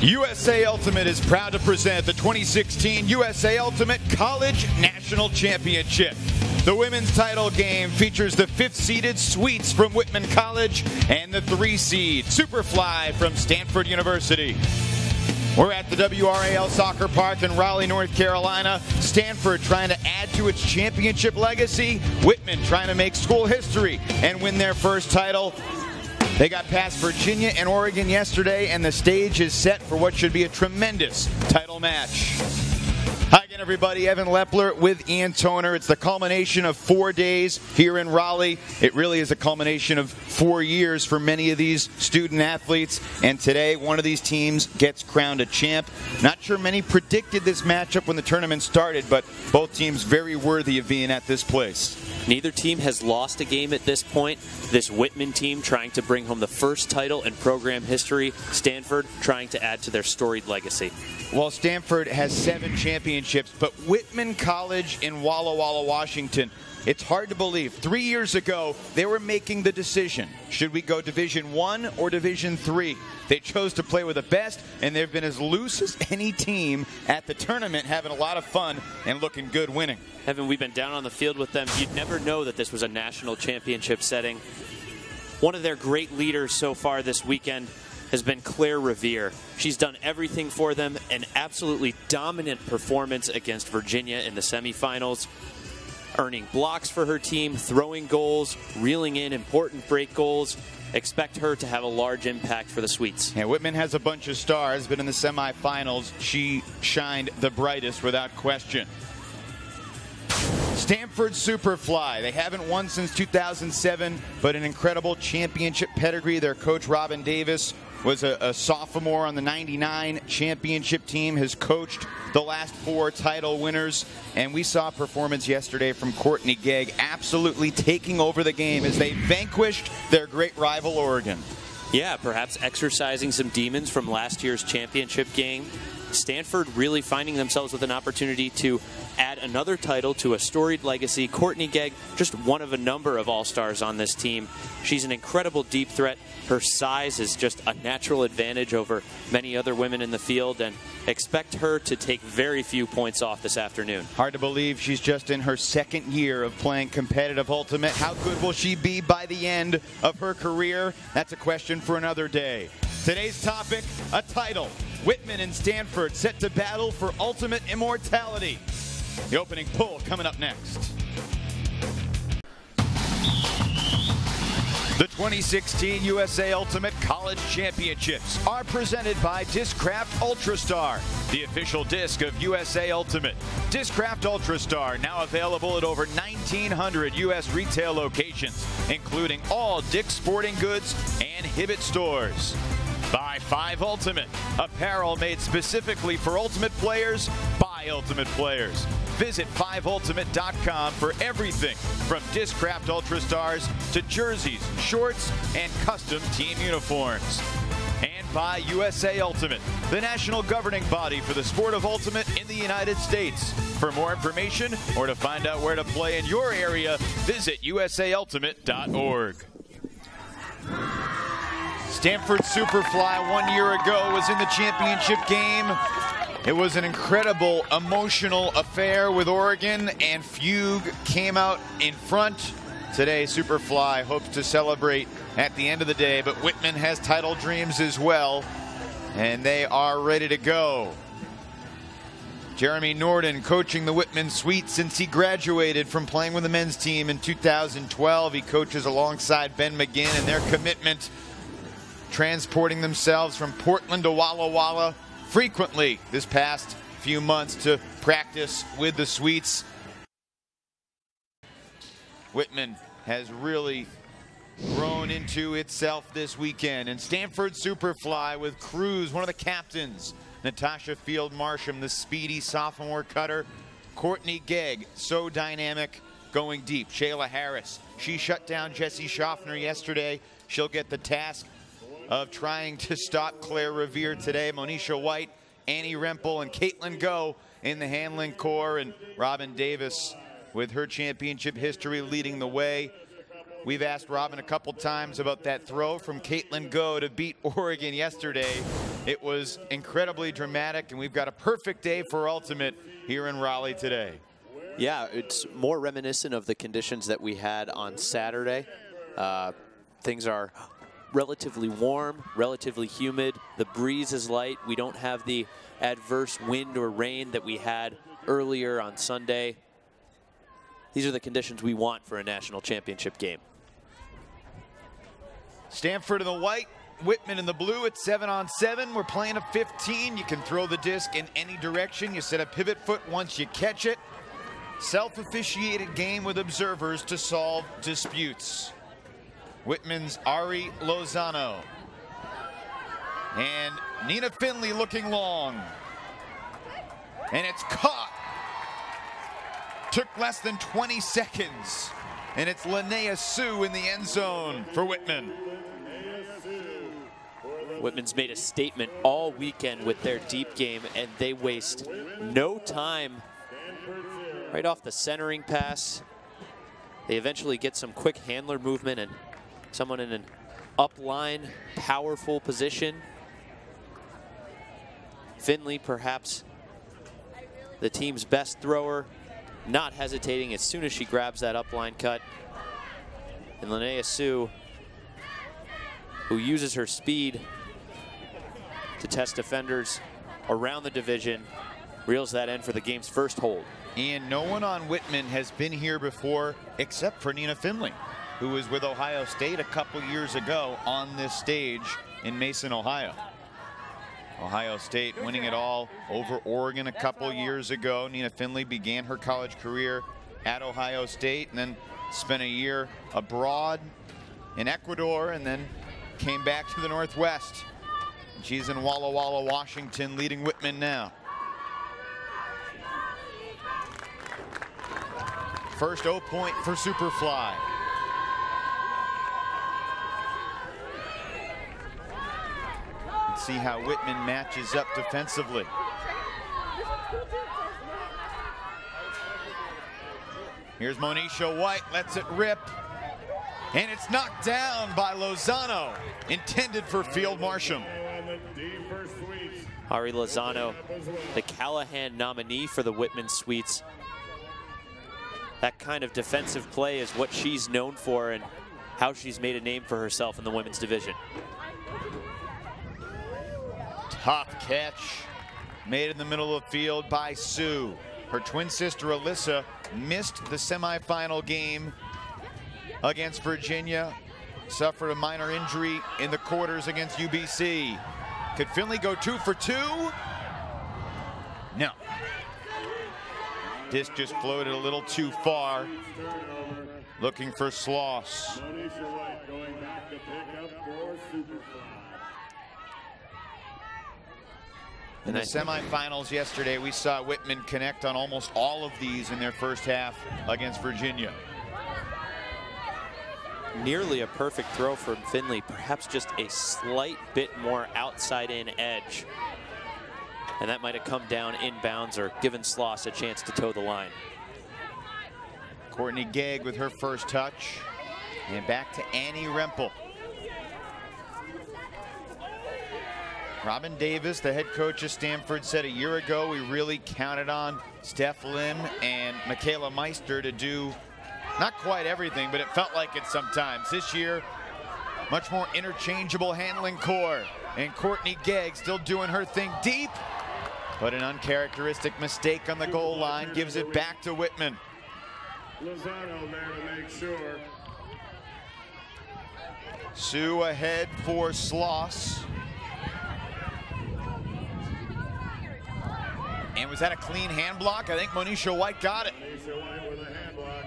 USA Ultimate is proud to present the 2016 USA Ultimate College National Championship. The women's title game features the 5th-seeded Sweets from Whitman College and the 3-seed Superfly from Stanford University. We're at the WRAL Soccer Park in Raleigh, North Carolina. Stanford trying to add to its championship legacy. Whitman trying to make school history and win their first title. They got past Virginia and Oregon yesterday, and the stage is set for what should be a tremendous title match. Hi again, everybody. Evan Lepler with Ian Toner. It's the culmination of 4 days here in Raleigh. It really is a culmination of 4 years for many of these student athletes. And today, one of these teams gets crowned a champ. Not sure many predicted this matchup when the tournament started, but both teams very worthy of being at this place. Neither team has lost a game at this point. This Whitman team trying to bring home the first title in program history. Stanford trying to add to their storied legacy. Well, Stanford has 7 championships, but Whitman College in Walla Walla, Washington, it's hard to believe. 3 years ago, they were making the decision. Should we go Division I or Division III? They chose to play with the best, and they've been as loose as any team at the tournament, having a lot of fun and looking good winning. Evan, we've been down on the field with them. You'd never know that this was a national championship setting. One of their great leaders so far this weekend has been Claire Revere. She's done everything for them, an absolutely dominant performance against Virginia in the semifinals, earning blocks for her team, throwing goals, reeling in important break goals. Expect her to have a large impact for the Sweets. Yeah, Whitman has a bunch of stars, but in the semifinals, she shined the brightest without question. Stanford Superfly. They haven't won since 2007, but an incredible championship pedigree. Their coach, Robin Davis, was a sophomore on the '99 championship team, has coached the last 4 title winners, and we saw a performance yesterday from Courtney Gegg absolutely taking over the game as they vanquished their great rival, Oregon. Yeah, perhaps exercising some demons from last year's championship game. Stanford really finding themselves with an opportunity to add another title to a storied legacy. Courtney Gegg, just one of a number of all-stars on this team. She's an incredible deep threat. Her size is just a natural advantage over many other women in the field, and expect her to take very few points off this afternoon. Hard to believe she's just in her 2nd year of playing competitive ultimate. How good will she be by the end of her career? That's a question for another day. Today's topic, a title. Whitman and Stanford set to battle for ultimate immortality. The opening pull coming up next. The 2016 USA Ultimate College Championships are presented by Discraft Ultrastar, the official disc of USA Ultimate. Discraft Ultrastar now available at over 1,900 U.S. retail locations, including all Dick's Sporting Goods and Hibbett stores. By 5 Ultimate, apparel made specifically for Ultimate players by Ultimate players. Visit 5ultimate.com for everything from Discraft Ultrastars to jerseys, shorts, and custom team uniforms. And by USA Ultimate, the national governing body for the sport of Ultimate in the United States. For more information or to find out where to play in your area, visit usaultimate.org. Stanford Superfly 1 year ago was in the championship game. It was an incredible emotional affair with Oregon, and Fugue came out in front. Today, Superfly hopes to celebrate at the end of the day, but Whitman has title dreams as well, and they are ready to go. Jeremy Norden coaching the Whitman Sweets since he graduated from playing with the men's team in 2012. He coaches alongside Ben McGinn, and their commitment transporting themselves from Portland to Walla Walla frequently this past few months to practice with the Sweets. Whitman has really grown into itself this weekend, and Stanford Superfly with Cruz, one of the captains, Natasha Field-Marsham, the speedy sophomore cutter, Courtney Gegg, so dynamic, going deep. Shayla Harris, she shut down Jessie Schaffner yesterday. She'll get the task of trying to stop Claire Revere today. Monisha White, Annie Rempel, and Caitlin Go in the handling core, and Robin Davis with her championship history leading the way. We've asked Robin a couple times about that throw from Caitlin Go to beat Oregon yesterday. It was incredibly dramatic, and we've got a perfect day for ultimate here in Raleigh today. Yeah, it's more reminiscent of the conditions that we had on Saturday. Things are relatively warm, relatively humid. The breeze is light. We don't have the adverse wind or rain that we had earlier on Sunday. These are the conditions we want for a national championship game. Stanford in the white, Whitman in the blue at 7-on-7. We're playing a 15. You can throw the disc in any direction. You set a pivot foot once you catch it. Self-officiated game with observers to solve disputes. Whitman's Ari Lozano. And Nina Finley looking long. And it's caught. Took less than 20 seconds. And it's Linnea Sue in the end zone for Whitman. Whitman's made a statement all weekend with their deep game, and they waste no time. Right off the centering pass, they eventually get some quick handler movement and someone in an upline, powerful position. Finley, perhaps the team's best thrower, not hesitating as soon as she grabs that upline cut. And Linnea Sue, who uses her speed to test defenders around the division, reels that in for the game's first hold. And no one on Whitman has been here before except for Nina Finley, who was with Ohio State a couple years ago on this stage in Mason, Ohio. Ohio State winning it all over Oregon a couple years ago. Nina Finley began her college career at Ohio State and then spent a year abroad in Ecuador and then came back to the Northwest. She's in Walla Walla, Washington, leading Whitman now. First O point for Superfly. Let's see how Whitman matches up defensively. Here's Monisha White, lets it rip. And it's knocked down by Lozano, intended for Field Marsham. Ari Lozano, the Callahan nominee for the Whitman Sweets. That kind of defensive play is what she's known for and how she's made a name for herself in the women's division. Tough catch, made in the middle of the field by Sue. Her twin sister Alyssa missed the semifinal game against Virginia, suffered a minor injury in the quarters against UBC. Could Finley go 2 for 2? No. Disc just floated a little too far. Looking for Sloss. In the semifinals yesterday, we saw Whitman connect on almost all of these in their first half against Virginia. Nearly a perfect throw from Finley, perhaps just a slight bit more outside in edge. And that might have come down inbounds or given Sloss a chance to toe the line. Courtney Gegg with her first touch. And back to Annie Rempel. Robin Davis, the head coach of Stanford, said a year ago we really counted on Steph Lim and Michaela Meister to do not quite everything, but it felt like it sometimes. This year, much more interchangeable handling core. And Courtney Gegg still doing her thing deep, but an uncharacteristic mistake on the goal line gives it back to Whitman. Lozano there to make sure. Sue ahead for Sloss. And was that a clean hand block? I think Monisha White got it. Monisha White with a hand block.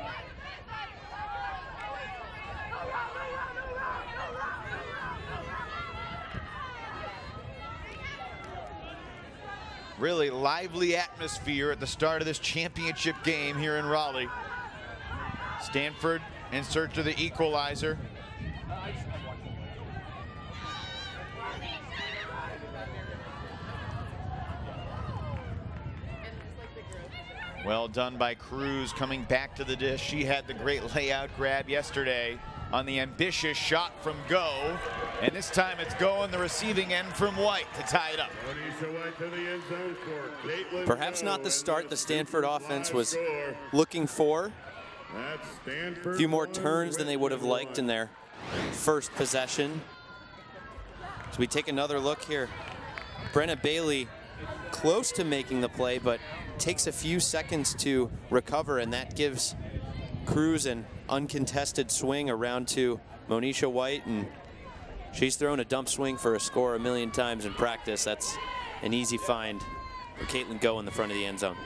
Really lively atmosphere at the start of this championship game here in Raleigh. Stanford in search of the equalizer. Well done by Cruz coming back to the dish. She had the great layout grab yesterday. on the ambitious shot from Go. And this time it's Go on the receiving end from White to tie it up. Perhaps not the start the Stanford offense was looking for. A few more turns than they would have liked in their first possession. So we take another look here. Brenna Bailey close to making the play, but takes a few seconds to recover, and that gives Cruz an uncontested swing around to Monisha White, and she's thrown a dump swing for a score a million times in practice. That's an easy find for Caitlin Go in the front of the end zone.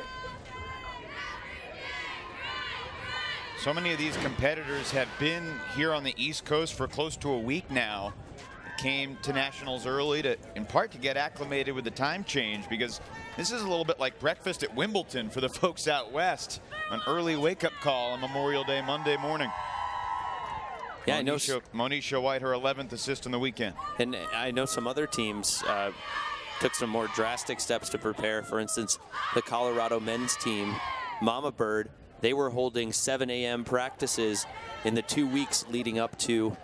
So many of these competitors have been here on the East Coast for close to a week now. They came to nationals early to, in part, to get acclimated with the time change, because this is a little bit like breakfast at Wimbledon for the folks out west. An early wake-up call on Memorial Day Monday morning. Yeah, Monisha White, her 11th assist on the weekend. And I know some other teams took some more drastic steps to prepare. For instance, the Colorado men's team, Mama Bird, they were holding 7 a.m. practices in the 2 weeks leading up to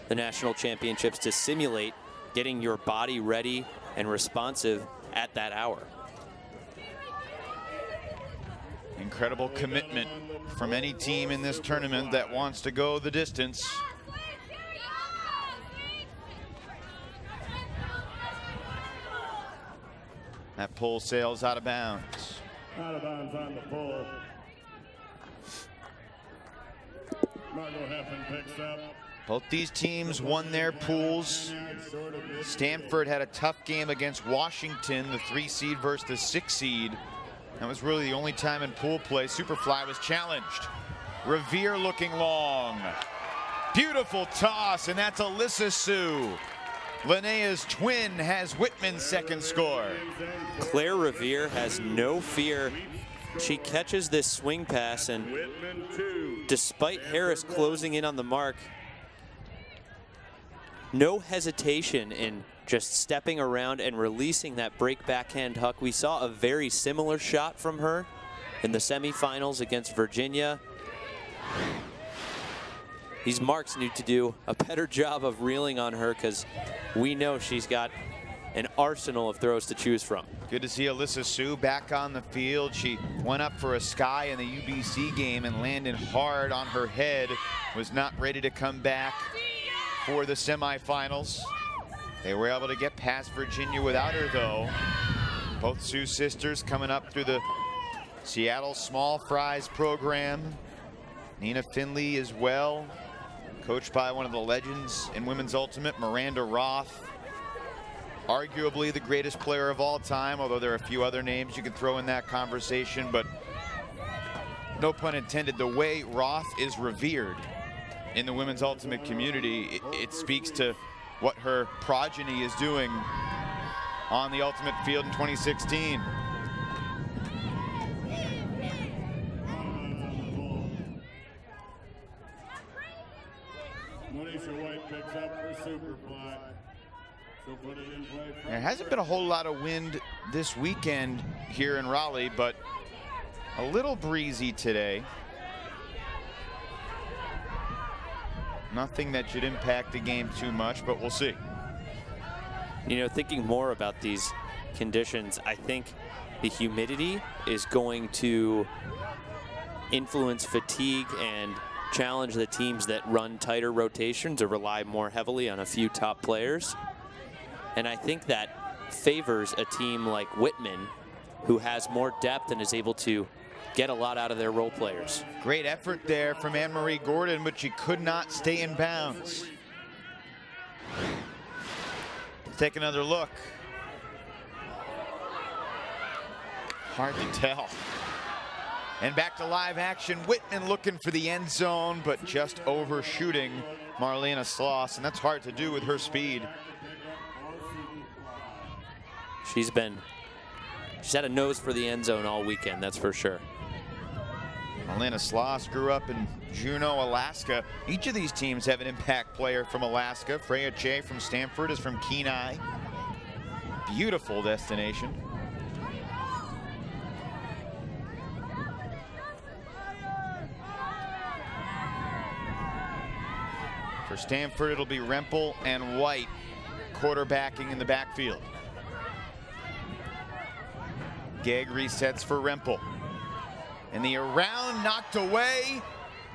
the national championships to simulate getting your body ready and responsive at that hour. Incredible commitment from any team in this tournament that wants to go the distance. That pull sails out of bounds. Out of bounds on the pull. Margot Heffen picks up. Both these teams won their pools. Stanford had a tough game against Washington, the 3 seed versus the 6 seed. That was really the only time in pool play Superfly was challenged. Revere looking long. Beautiful toss, and that's Alyssa Sue. Linnea's twin has Whitman's second score. Claire Revere has no fear. She catches this swing pass, and despite Harris closing in on the mark, no hesitation in just stepping around and releasing that break backhand hook. We saw a very similar shot from her in the semifinals against Virginia. These marks need to do a better job of reeling on her, because we know she's got an arsenal of throws to choose from. Good to see Alyssa Sue back on the field. She went up for a sky in the UBC game and landed hard on her head. Was not ready to come back for the semifinals. They were able to get past Virginia without her, though. Both Sue sisters coming up through the Seattle Small Fries program. Nina Finley as well, coached by one of the legends in women's ultimate, Miranda Roth. Arguably the greatest player of all time, although there are a few other names you can throw in that conversation, but no pun intended, the way Roth is revered in the women's ultimate community, it speaks to what her progeny is doing on the ultimate field in 2016. Monisha White picks up for Superfly. She'll put it in play. There hasn't been a whole lot of wind this weekend here in Raleigh, but a little breezy today. Nothing that should impact the game too much, but we'll see. You know, thinking more about these conditions, I think the humidity is going to influence fatigue and challenge the teams that run tighter rotations or rely more heavily on a few top players. And I think that favors a team like Whitman, who has more depth and is able to get a lot out of their role players. Great effort there from Anne-Marie Gordon, but she could not stay in bounds. Let's take another look. Hard to tell. And back to live action. Whitman looking for the end zone, but just overshooting Marlena Sloss, and that's hard to do with her speed. She's had a nose for the end zone all weekend, that's for sure. Marlena Sloss grew up in Juneau, Alaska. Each of these teams have an impact player from Alaska. Freya Che from Stanford is from Kenai. Beautiful destination. For Stanford, it'll be Rempel and White quarterbacking in the backfield. Gegg resets for Rempel. And the around knocked away.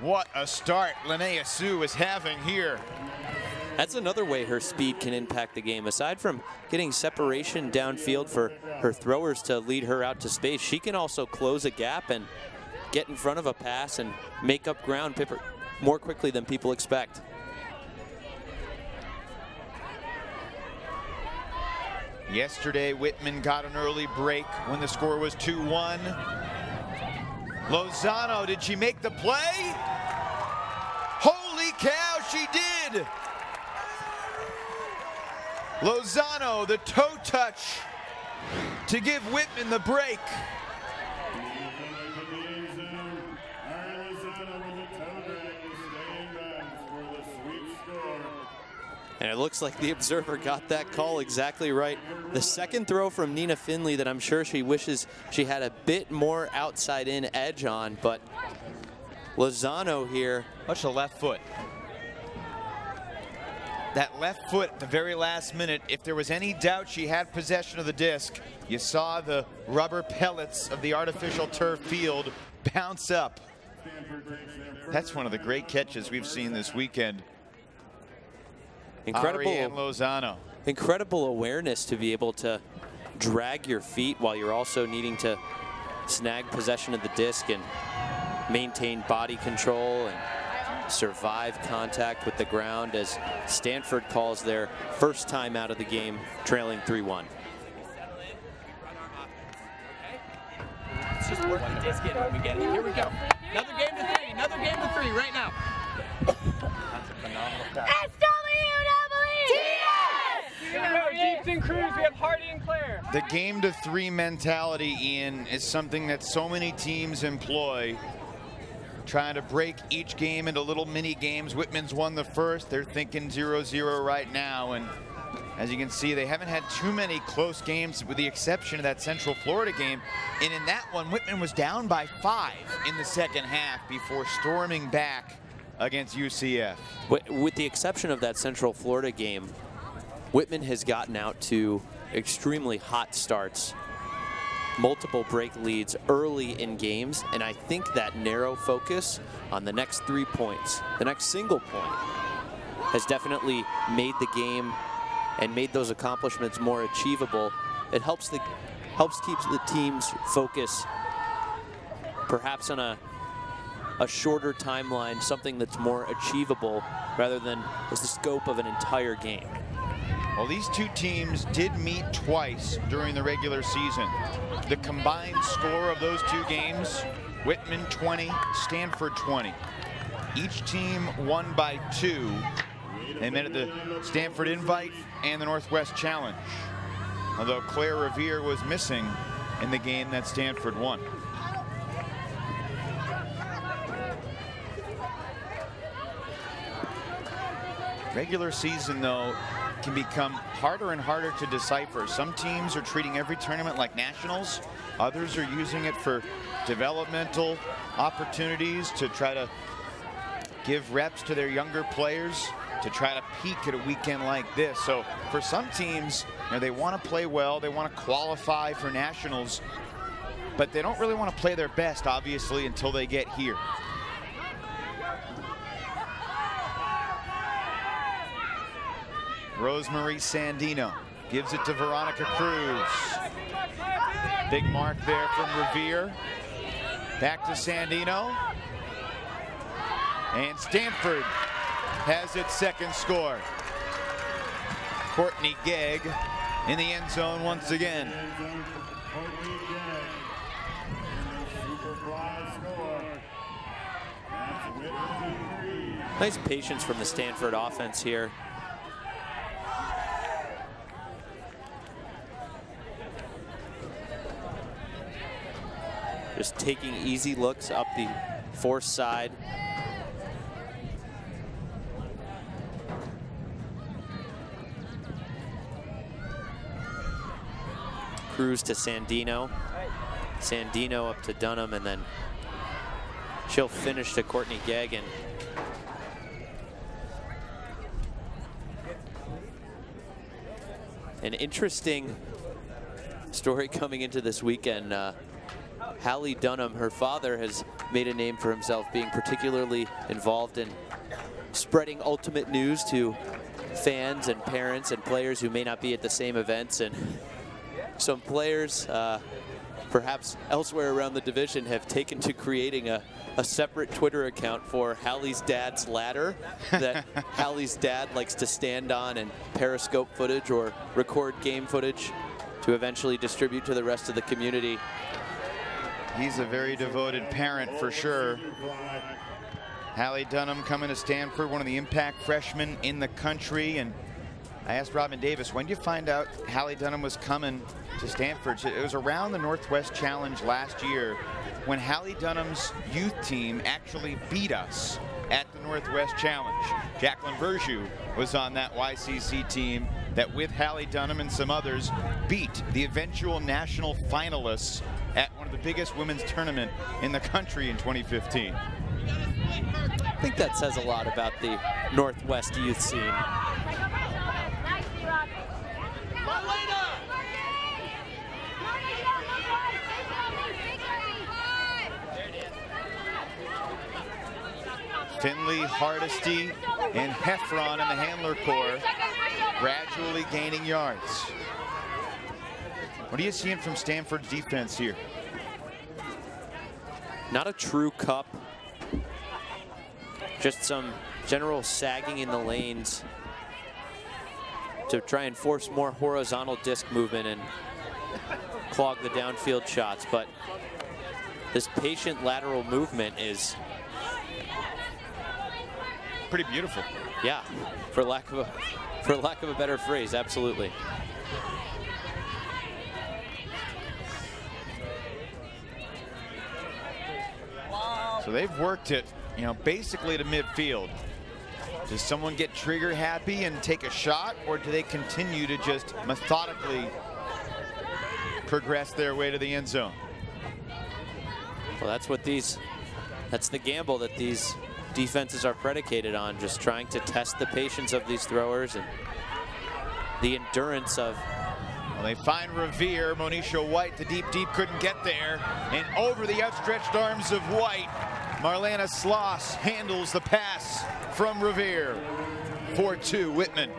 What a start Linnea Sue is having here. That's another way her speed can impact the game. Aside from getting separation downfield for her throwers to lead her out to space, she can also close a gap and get in front of a pass and make up ground more quickly than people expect. Yesterday, Whitman got an early break when the score was 2-1. Lozano, did she make the play? Holy cow, she did! Lozano, the toe touch to give Whitman the break. And it looks like the observer got that call exactly right. The second throw from Nina Finley that I'm sure she wishes she had a bit more outside in edge on, but Lozano here. Watch the left foot. That left foot at the very last minute, if there was any doubt she had possession of the disc, you saw the rubber pellets of the artificial turf field bounce up. That's one of the great catches we've seen this weekend. Ariane Lozano. Incredible awareness to be able to drag your feet while you're also needing to snag possession of the disc and maintain body control and survive contact with the ground as Stanford calls their first time out of the game, trailing 3-1. Let's just work the disc in when we get it. Here we go. Another game to three. Another game to three right now. SWWE! Deeps and Cruz, we have Hardy and Claire. The game to three mentality, Ian, is something that so many teams employ. Trying to break each game into little mini games. Whitman's won the first. They're thinking 0-0 right now. And as you can see, they haven't had too many close games with the exception of that Central Florida game. And in that one, Whitman was down by 5 in the second half before storming back against UCF. With the exception of that Central Florida game, Whitman has gotten out to extremely hot starts, multiple break leads early in games, and I think that narrow focus on the next 3 points, the next single point, has definitely made the game and made those accomplishments more achievable. It helps keep the team's focus perhaps on a shorter timeline, something that's more achievable rather than the scope of an entire game. Well, these two teams did meet twice during the regular season. The combined score of those two games, Whitman 20, Stanford 20. Each team won by 2. They met at the Stanford Invite and the Northwest Challenge, although Claire Revere was missing in the game that Stanford won. Regular season, though, can become harder and harder to decipher. Some teams are treating every tournament like nationals. Others are using it for developmental opportunities to try to give reps to their younger players to try to peak at a weekend like this. So for some teams, you know, they want to play well, they want to qualify for nationals, but they don't really want to play their best, obviously, until they get here. Rosemary Sandino gives it to Veronica Cruz. Big mark there from Revere. Back to Sandino. And Stanford has its second score. Courtney Gegg in the end zone once again. Nice patience from the Stanford offense here. Just taking easy looks up the force side. Cruz to Sandino. Sandino up to Dunham, and then she'll finish to Courtney Gegg. And An interesting story coming into this weekend. Hallie Dunham, her father, has made a name for himself being particularly involved in spreading ultimate news to fans and parents and players who may not be at the same events. And some players, perhaps elsewhere around the division, have taken to creating a separate Twitter account for Hallie's dad's ladder that Hallie's dad likes to stand on and periscope footage or record game footage to eventually distribute to the rest of the community. He's a very devoted parent for sure. Hallie Dunham coming to Stanford, one of the impact freshmen in the country. And I asked Robin Davis, when did you find out Hallie Dunham was coming to Stanford? It was around the Northwest Challenge last year when Hallie Dunham's youth team actually beat us at the Northwest Challenge. Jacqueline Verjou was on that YCC team that, with Hallie Dunham and some others, beat the eventual national finalists at one of the biggest women's tournament in the country in 2015. I think that says a lot about the Northwest youth scene. Finley, Hardesty, and Heffron in the handler corps gradually gaining yards. What are you seeing from Stanford's defense here? Not a true cup. Just some general sagging in the lanes to try and force more horizontal disc movement and clog the downfield shots. But this patient lateral movement is pretty beautiful. Yeah, for lack of a better phrase, absolutely. So they've worked it, you know, basically to midfield. Does someone get trigger happy and take a shot, or do they continue to just methodically progress their way to the end zone? Well, that's the gamble that these defenses are predicated on, just trying to test the patience of these throwers and the endurance of. Well, they find Revere. Monisha White, the deep couldn't get there. And over the outstretched arms of White, Marlana Sloss handles the pass from Revere. 4-2 Whitman.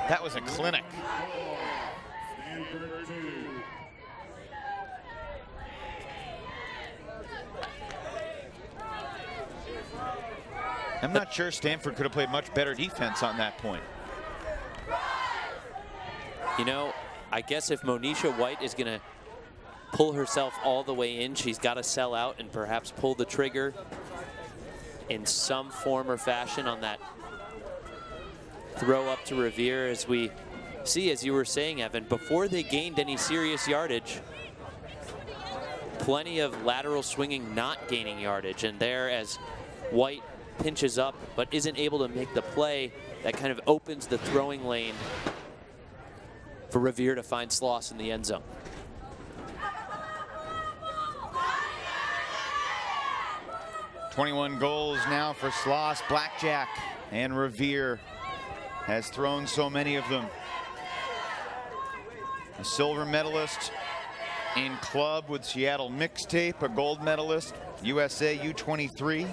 That was a clinic. I'm not sure Stanford could have played much better defense on that point. You know, I guess if Monisha White is going to pull herself all the way in, she's got to sell out and perhaps pull the trigger in some form or fashion on that throw up to Revere. As we see, as you were saying, Evan, before they gained any serious yardage, plenty of lateral swinging, not gaining yardage. And there, as White pinches up but isn't able to make the play, that kind of opens the throwing lane for Revere to find Sloss in the end zone. $21 goals now for Sloss, Blackjack, and Revere has thrown so many of them. A silver medalist in club with Seattle Mixtape, a gold medalist, USA U23.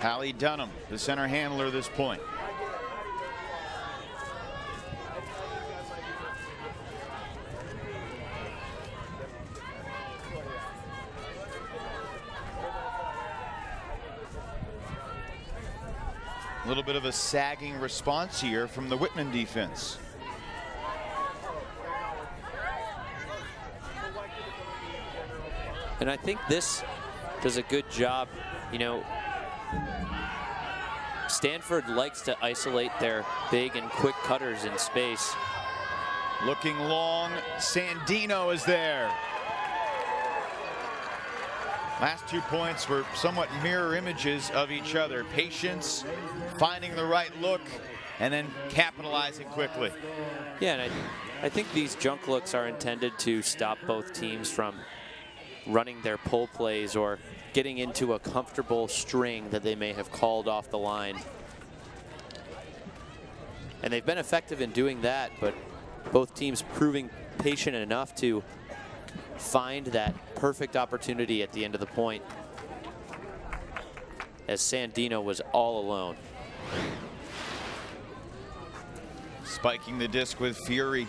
Hallie Dunham, the center handler at this point. A little bit of a sagging response here from the Whitman defense. And I think this does a good job. You know, Stanford likes to isolate their big and quick cutters in space. Looking long, Sandino is there. Last 2 points were somewhat mirror images of each other. Patience, finding the right look, and then capitalizing quickly. Yeah, and I think these junk looks are intended to stop both teams from running their pull plays or getting into a comfortable string that they may have called off the line. And they've been effective in doing that, but both teams proving patient enough to find that perfect opportunity at the end of the point, as Sandino was all alone. Spiking the disc with fury.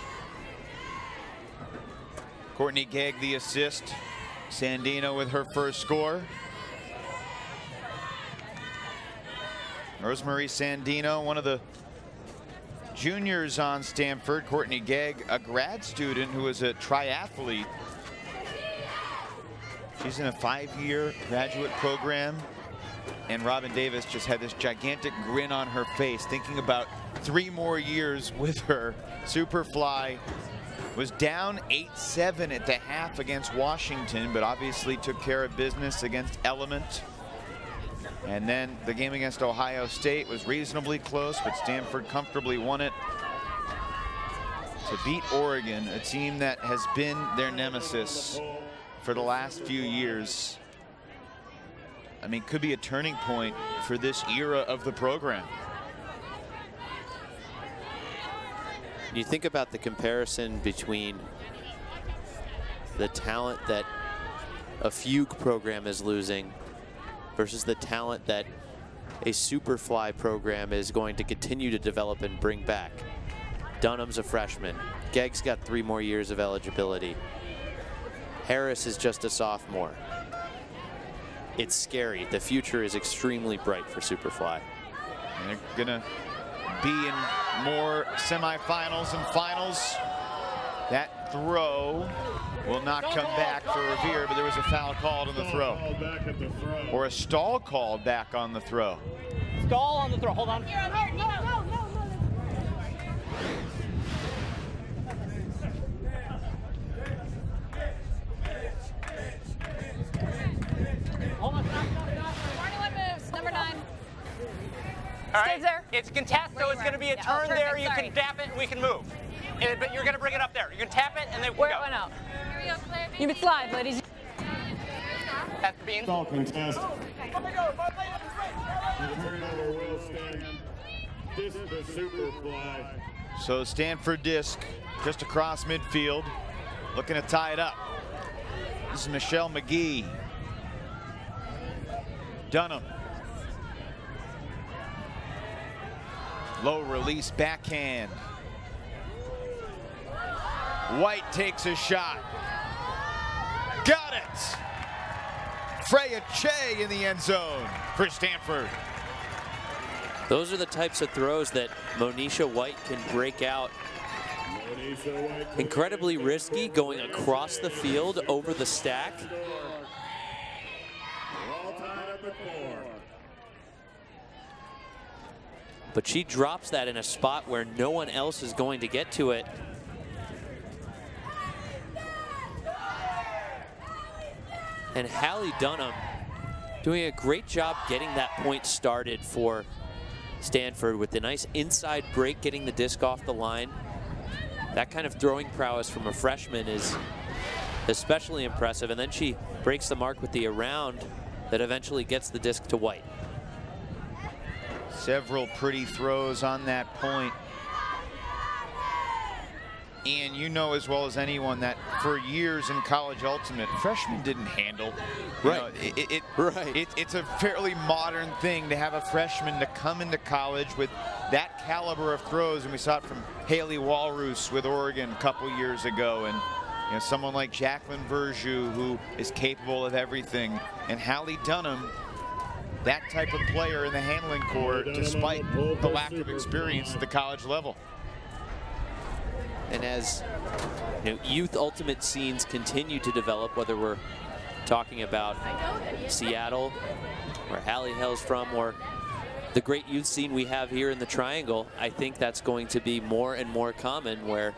Courtney Gegg the assist. Sandino with her first score. Rosemary Sandino, one of the juniors on Stanford. Courtney Gegg, a grad student who is a triathlete. She's in a 5-year graduate program. And Robin Davis just had this gigantic grin on her face, thinking about 3 more years with her. Superfly was down 8-7 at the half against Washington, but obviously took care of business against Element. And then the game against Ohio State was reasonably close, but Stanford comfortably won it to beat Oregon, a team that has been their nemesis for the last few years. I mean, could be a turning point for this era of the program. You think about the comparison between the talent that a Fugue program is losing versus the talent that a Superfly program is going to continue to develop and bring back. Dunham's a freshman. Gegg's got 3 more years of eligibility. Harris is just a sophomore. It's scary. The future is extremely bright for Superfly. And they're gonna be in more semifinals and finals. That throw will not come back for Revere, but there was a foul called on the throw. Or a stall called back on the throw. Stall on the throw. Hold on. All right. There. It's contest, so it's going to be a turn there. You can tap it and we can move. But you're going to bring it up there. You can tap it and then we can go. Went out. You can slide, ladies. That's being. Stall contest. Turnover will stand. Disc the Superfly. So Stanford disc just across midfield, looking to tie it up. This is Michelle McGee. Dunham. Low release backhand. White takes a shot. Got it! Freya Che in the end zone for Stanford. Those are the types of throws that Monisha White can break out. Incredibly risky, going across the field over the stack. But she drops that in a spot where no one else is going to get to it. And Hallie Dunham doing a great job getting that point started for Stanford with the nice inside break, getting the disc off the line. That kind of throwing prowess from a freshman is especially impressive. And then she breaks the mark with the around that eventually gets the disc to White. Several pretty throws on that point. And you know as well as anyone that for years in college ultimate, freshmen didn't handle. Right. It's a fairly modern thing to have a freshman to come into college with that caliber of throws. And we saw it from Haley Walrus with Oregon a couple years ago. And someone like Jacqueline Verjou, who is capable of everything. And Hallie Dunham, that type of player in the handling court, despite the lack of experience at the college level. And as youth ultimate scenes continue to develop, whether we're talking about Seattle, where Hallie hails from, or the great youth scene we have here in the Triangle, I think that's going to be more and more common, where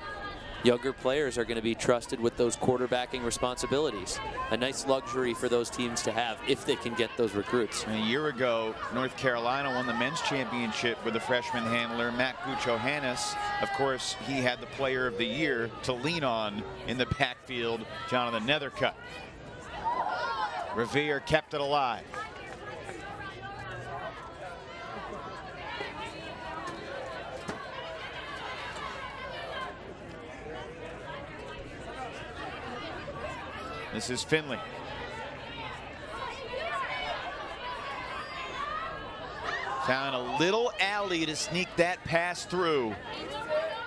younger players are going to be trusted with those quarterbacking responsibilities. A nice luxury for those teams to have if they can get those recruits. A year ago, North Carolina won the men's championship with a freshman handler, Matt Guccio-Hannes. Of course, he had the player of the year to lean on in the backfield, Jonathan Nethercutt. Revere kept it alive. This is Finley. Found a little alley to sneak that pass through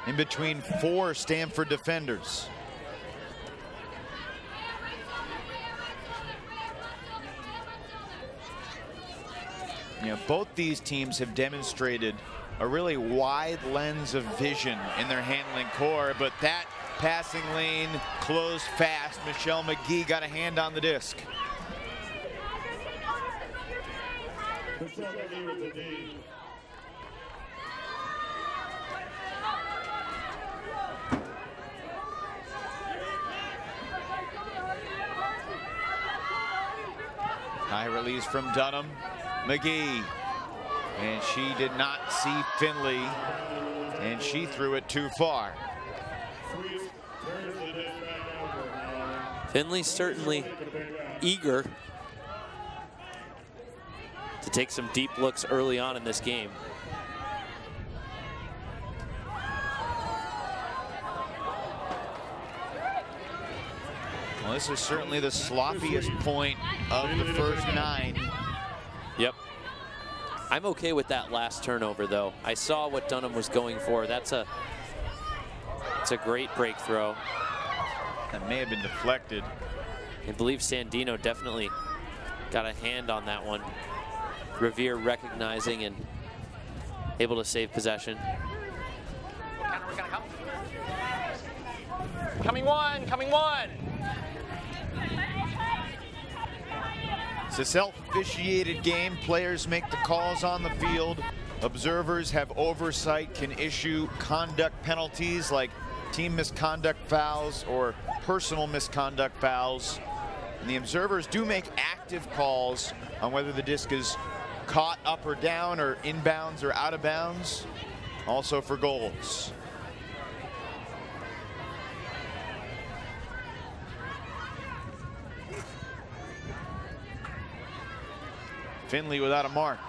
in between 4 Stanford defenders. You know, both these teams have demonstrated a really wide lens of vision in their handling core, but that passing lane closed fast. Michelle McGee got a hand on the disc. High release from Dunham. McGee. And she did not see Finley, and she threw it too far. Finley's certainly eager to take some deep looks early on in this game. Well, this is certainly the sloppiest point of the first 9. Yep. I'm okay with that last turnover, though. I saw what Dunham was going for. It's a great break throw. That may have been deflected. I believe Sandino definitely got a hand on that one. Revere recognizing and able to save possession. Coming one, coming one. It's a self-officiated game. Players make the calls on the field. Observers have oversight, can issue conduct penalties like team misconduct fouls or personal misconduct fouls. And the observers do make active calls on whether the disc is caught up or down or inbounds or out of bounds, also for goals. Finley without a mark.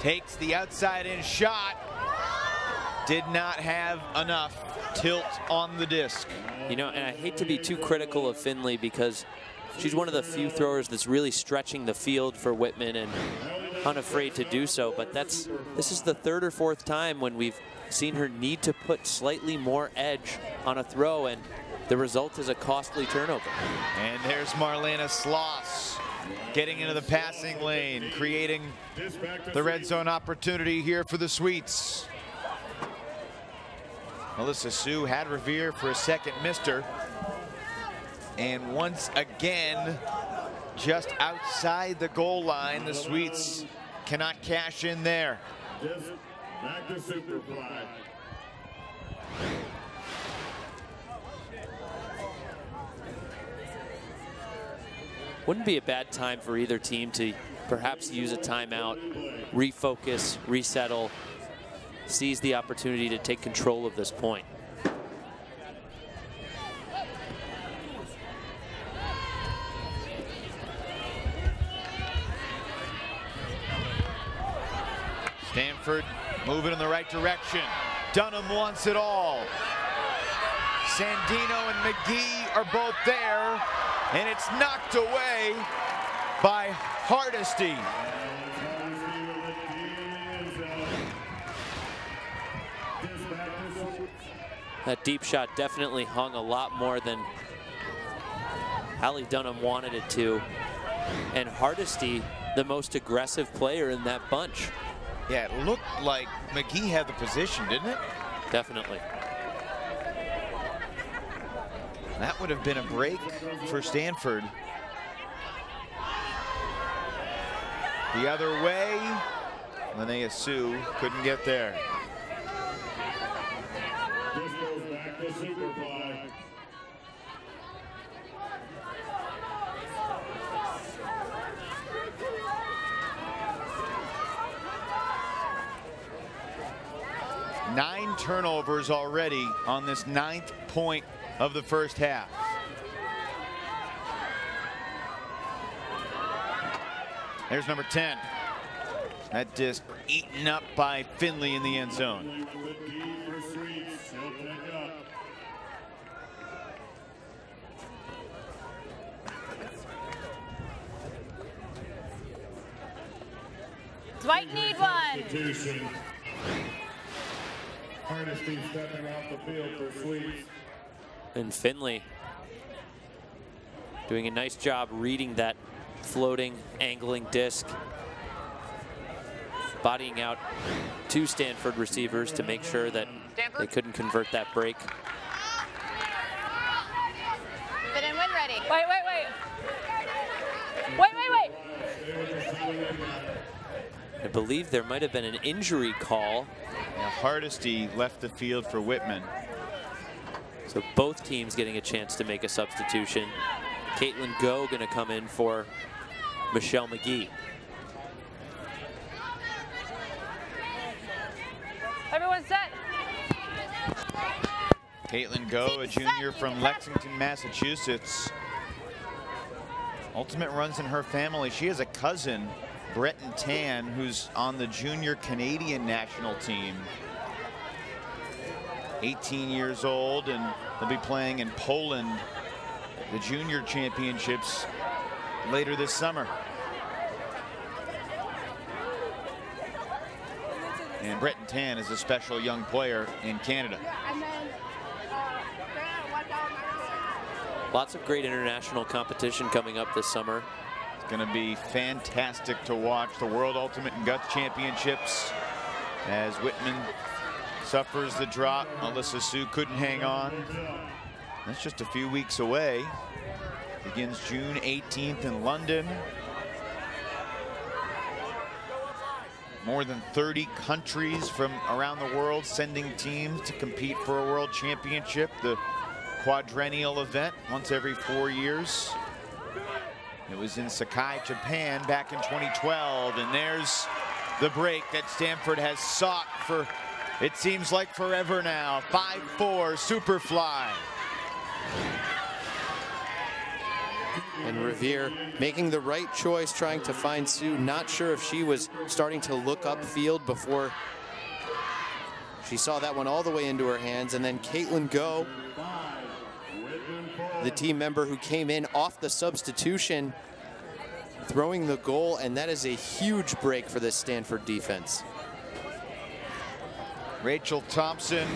Takes the outside in shot. Did not have enough tilt on the disc. You know, and I hate to be too critical of Finley because she's one of the few throwers that's really stretching the field for Whitman and unafraid to do so. But this is the 3rd or 4th time when we've seen her need to put slightly more edge on a throw, and the result is a costly turnover. And there's Marlena Sloss getting into the passing lane, creating the red zone opportunity here for the Sweets. Melissa Sue had Revere for a second, missed her. And once again, just outside the goal line, the Sweets cannot cash in there. Back to Superfly. Wouldn't be a bad time for either team to perhaps use a timeout, refocus, resettle, seize the opportunity to take control of this point. Stanford moving in the right direction. Dunham wants it all. Sandino and McGee are both there, and it's knocked away by Hardesty. That deep shot definitely hung a lot more than Hallie Dunham wanted it to. And Hardesty, the most aggressive player in that bunch. Yeah, it looked like McGee had the position, didn't it? Definitely. That would have been a break for Stanford. The other way, Linnea Sue couldn't get there. This goes back to Superfly. Nine turnovers already on this 9th point of the first half. There's number 10. That disc eaten up by Finley in the end zone. Dwight need one. Hardesty stepping off the field for Sweets. And Finley doing a nice job reading that floating, angling disc. Bodying out 2 Stanford receivers to make sure that they couldn't convert that break. Fit and win ready. Wait. I believe there might have been an injury call. Now Hardesty left the field for Whitman. So both teams getting a chance to make a substitution. Caitlin Go gonna come in for Michelle McGee. Everyone set. Caitlin Go, a junior from Lexington, Massachusetts. Ultimate runs in her family. She has a cousin, Breton Tan, who's on the junior Canadian national team. 18 years old, and they'll be playing in Poland, the junior championships later this summer. And Breton Tan is a special young player in Canada. Lots of great international competition coming up this summer. It's going to be fantastic to watch the World Ultimate and Guts Championships as Whitman suffers the drop. Alyssa Sue couldn't hang on. That's just a few weeks away. Begins June 18th in London. More than 30 countries from around the world sending teams to compete for a world championship. The quadrennial event once every 4 years. It was in Sakai, Japan back in 2012, and there's the break that Stanford has sought for, it seems like forever now. 5-4 Superfly. And Revere making the right choice, trying to find Sue. Not sure if she was starting to look upfield before she saw that one all the way into her hands. And then Caitlin Go, the team member who came in off the substitution, throwing the goal, and that is a huge break for this Stanford defense. Rachel Thompson,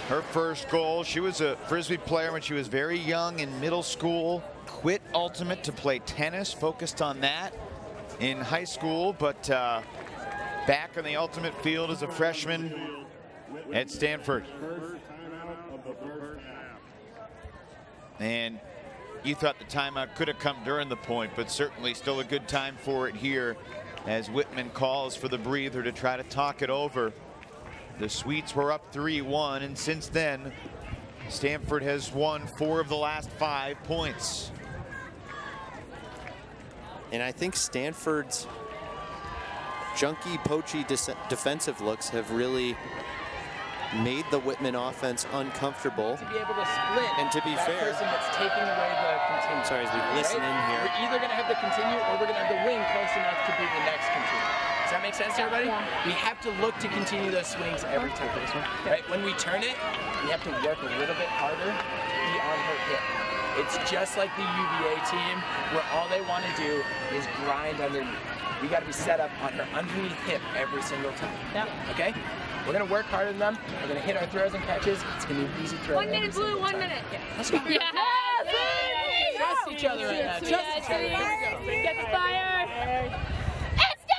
her first goal. She was a Frisbee player when she was very young in middle school. Quit Ultimate to play tennis, focused on that in high school, but back on the Ultimate field as a freshman at Stanford. And you thought the timeout could have come during the point, but certainly still a good time for it here as Whitman calls for the breather to try to talk it over. The Sweets were up 3-1, and since then, Stanford has won 4 of the last 5 points. And I think Stanford's junky, poachy defensive looks have really made the Whitman offense uncomfortable. To be able to split, and to be that fair, person that's taking away the continue. Sorry, as we listen in here, we're either going to have the continue or we're going to have the wing close enough to be the next continue. Does that make sense to everybody? Yeah. We have to look to continue those swings every time. Right? When we turn it, we have to work a little bit harder to be on her hip. It's just like the UVA team, where all they want to do is grind underneath. We got to be set up on her underneath hip every single time. Yeah. Okay? We're going to work harder than them. We're going to hit our throws and catches. It's going to be an easy throw. 1 minute, Blue, 1 minute. Yeah. Let's go. Yeah. Trust each other right now. Trust each other. Get the fire. Let's go!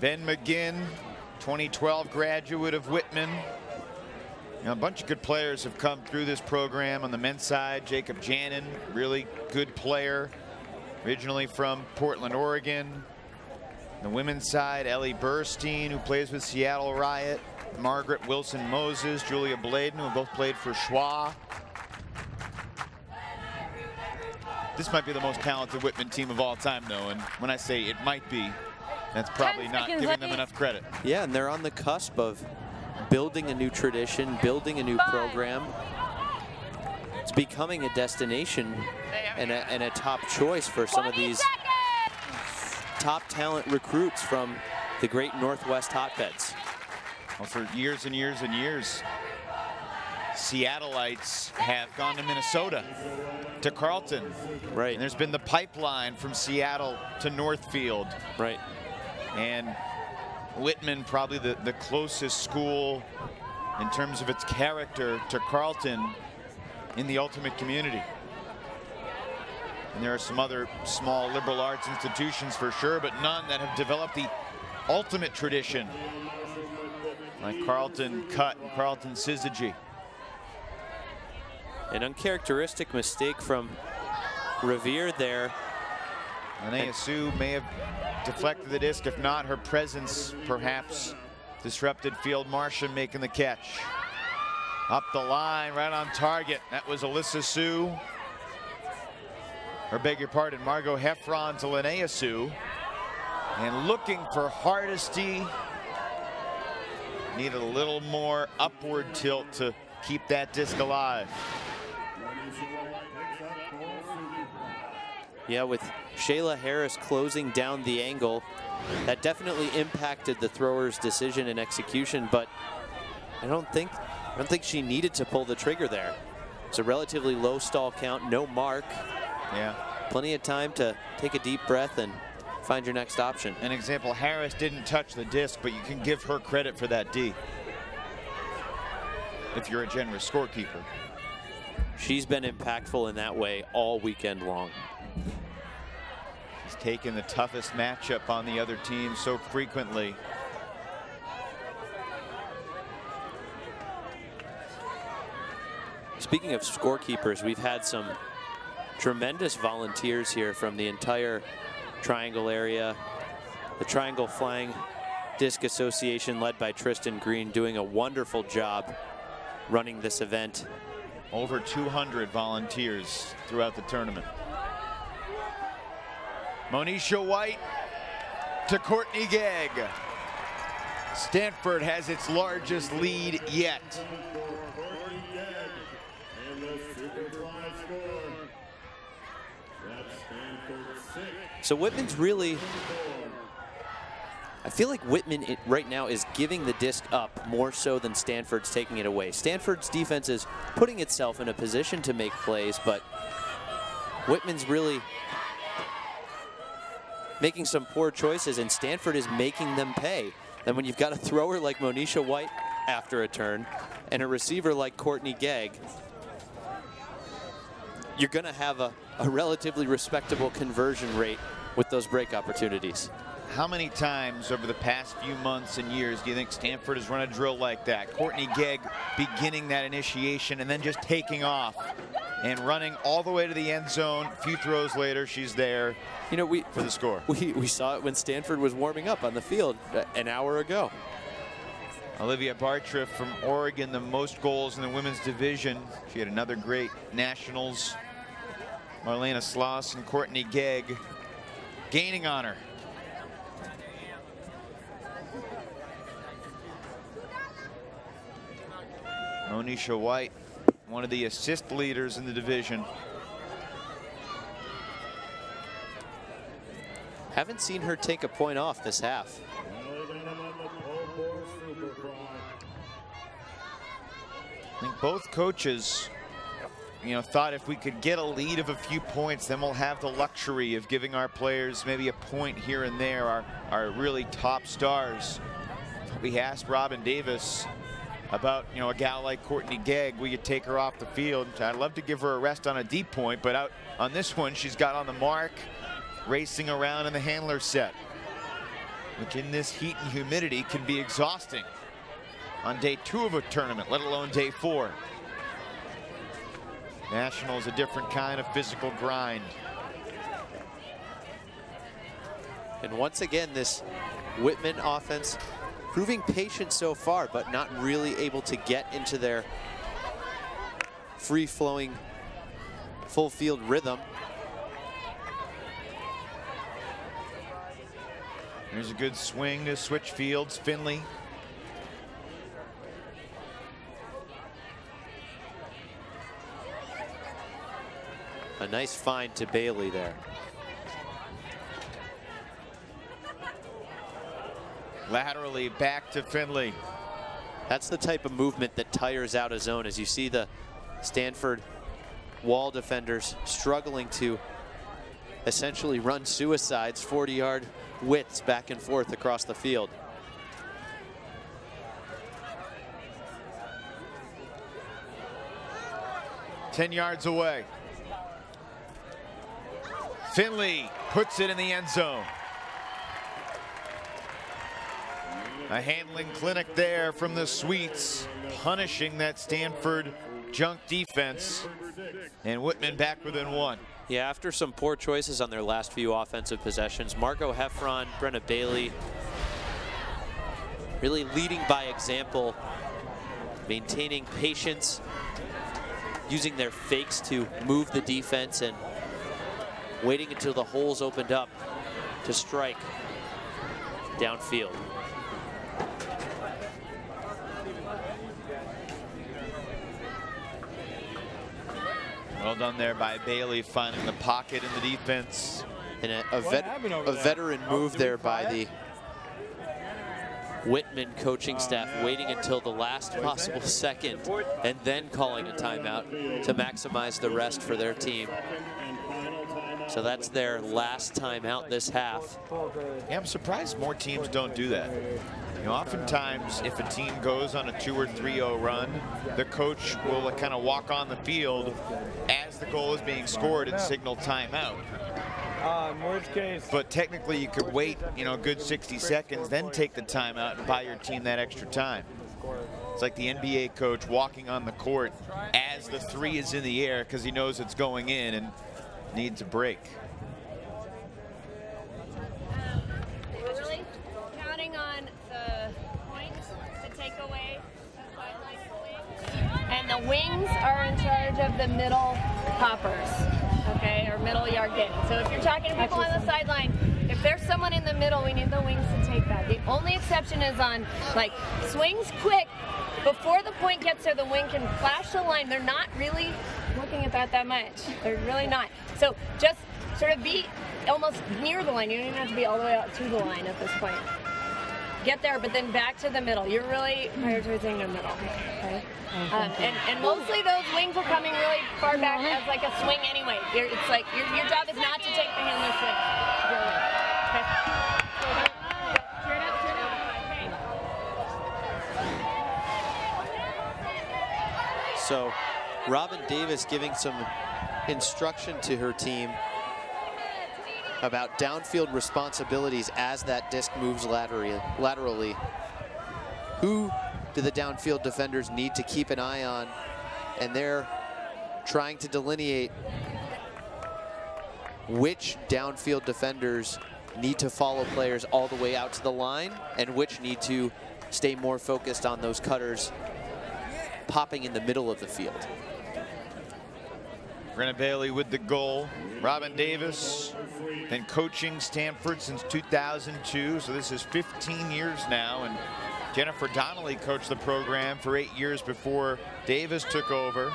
Ben McGinn, 2012 graduate of Whitman. You know, a bunch of good players have come through this program on the men's side. Jacob Janin, really good player. originally from Portland, Oregon. The women's side, Ellie Burstein, who plays with Seattle Riot, Margaret Wilson-Moses, Julia Bladen, who both played for Schwa. This might be the most talented Whitman team of all time, though, and when I say it might be, that's probably not giving them enough credit. Yeah, and they're on the cusp of building a new tradition, building a new program. It's becoming a destination and a top choice for some of these top talent recruits from the great Northwest hotbeds. Well, for years and years and years, Seattleites have gone to Minnesota, to Carleton. Right. And there's been the pipeline from Seattle to Northfield. Right. And Whitman, probably the closest school in terms of its character to Carleton in the ultimate community. And there are some other small liberal arts institutions for sure, but none that have developed the ultimate tradition like Carleton Cut and Carleton Syzygy. An uncharacteristic mistake from Revere there. Linnea Sue may have deflected the disc. If not, her presence perhaps disrupted Field Martian making the catch. Up the line, right on target. That was Alyssa Sue. Or beg your pardon, Margot Heffron to Linnea Sue. And looking for Hardesty. Needed a little more upward tilt to keep that disc alive. Yeah, with Shayla Harris closing down the angle, that definitely impacted the thrower's decision and execution, but I don't think she needed to pull the trigger there. It's a relatively low stall count, no mark. Yeah. Plenty of time to take a deep breath and find your next option. An example, Harris didn't touch the disc, but you can give her credit for that D if you're a generous scorekeeper. She's been impactful in that way all weekend long. He's taken the toughest matchup on the other team so frequently. Speaking of scorekeepers, we've had some tremendous volunteers here from the entire Triangle area. The Triangle Flying Disc Association, led by Tristan Green, doing a wonderful job running this event. Over 200 volunteers throughout the tournament. Monisha White to Courtney Gegg. Stanford has its largest lead yet. So Whitman's really, I feel like Whitman right now is giving the disc up more so than Stanford's taking it away. Stanford's defense is putting itself in a position to make plays, but Whitman's really making some poor choices, and Stanford is making them pay. Then when you've got a thrower like Monisha White after a turn and a receiver like Courtney Gegg, you're going to have a relatively respectable conversion rate with those break opportunities. How many times over the past few months and years do you think Stanford has run a drill like that? Courtney Gegg beginning that initiation and then just taking off and running all the way to the end zone. A few throws later, she's there, you know, for the score. We saw it when Stanford was warming up on the field an hour ago. Olivia Bartriff from Oregon, the most goals in the women's division. She had another great nationals. Marlena Sloss and Courtney Gegg gaining on her. Monisha White, one of the assist leaders in the division. Haven't seen her take a point off this half. I think both coaches, you know, thought if we could get a lead of a few points, then we'll have the luxury of giving our players maybe a point here and there, our really top stars. We asked Robin Davis about, you know, a gal like Courtney Gegg, will you take her off the field? I'd love to give her a rest on a deep point, but out on this one, she's got on the mark, racing around in the handler set, which in this heat and humidity can be exhausting on day 2 of a tournament, let alone day 4. National is a different kind of physical grind. And once again, this Whitman offense proving patient so far, but not really able to get into their free-flowing, full-field rhythm. Here's a good swing to switch fields, Finley. A nice find to Bailey there. Laterally back to Finley. That's the type of movement that tires out a zone, as you see the Stanford wall defenders struggling to essentially run suicides, 40-yard widths back and forth across the field. Ten yards away. Finley puts it in the end zone. A handling clinic there from the Sweets, punishing that Stanford junk defense. And Whitman back within one. Yeah, after some poor choices on their last few offensive possessions, Margot Heffron, Brenna Bailey, really leading by example, maintaining patience, using their fakes to move the defense and waiting until the holes opened up to strike downfield. Well done there by Bailey, finding the pocket in the defense. And a veteran move there by the Whitman coaching staff, waiting until the last possible second and then calling a timeout to maximize the rest for their team. So that's their last timeout this half. Yeah, I'm surprised more teams don't do that. You know, oftentimes if a team goes on a 2 or 3-0 run, the coach will kind of walk on the field as the goal is being scored and signal timeout. Worst case. But technically you could wait, you know, a good 60 seconds, then take the timeout and buy your team that extra time. It's like the NBA coach walking on the court as the 3 is in the air because he knows it's going in and needs a break. Really counting on the points to take away and the wings are in charge of the middle hoppers, okay, or middle yard gain. So if you're talking to people on the sideline, if there's someone in the middle, we need the wings to take that. The only exception is on like swings quick before the point gets there. The wing can flash the line. They're not really looking at that much. They're really not. So just sort of be almost near the line. You don't even have to be all the way out to the line at this point. Get there, but then back to the middle. You're really prioritizing the middle. Okay? And mostly those wings are coming really far back as like a swing anyway. It's like your job is not to take the handler swing. Okay. So Robin Davis giving some instruction to her team about downfield responsibilities as that disc moves laterally. Who do the downfield defenders need to keep an eye on? And they're trying to delineate which downfield defenders need to follow players all the way out to the line and which need to stay more focused on those cutters popping in the middle of the field. Brenna Bailey with the goal. Robin Davis been coaching Stanford since 2002, so this is 15 years now, and Jennifer Donnelly coached the program for 8 years before Davis took over.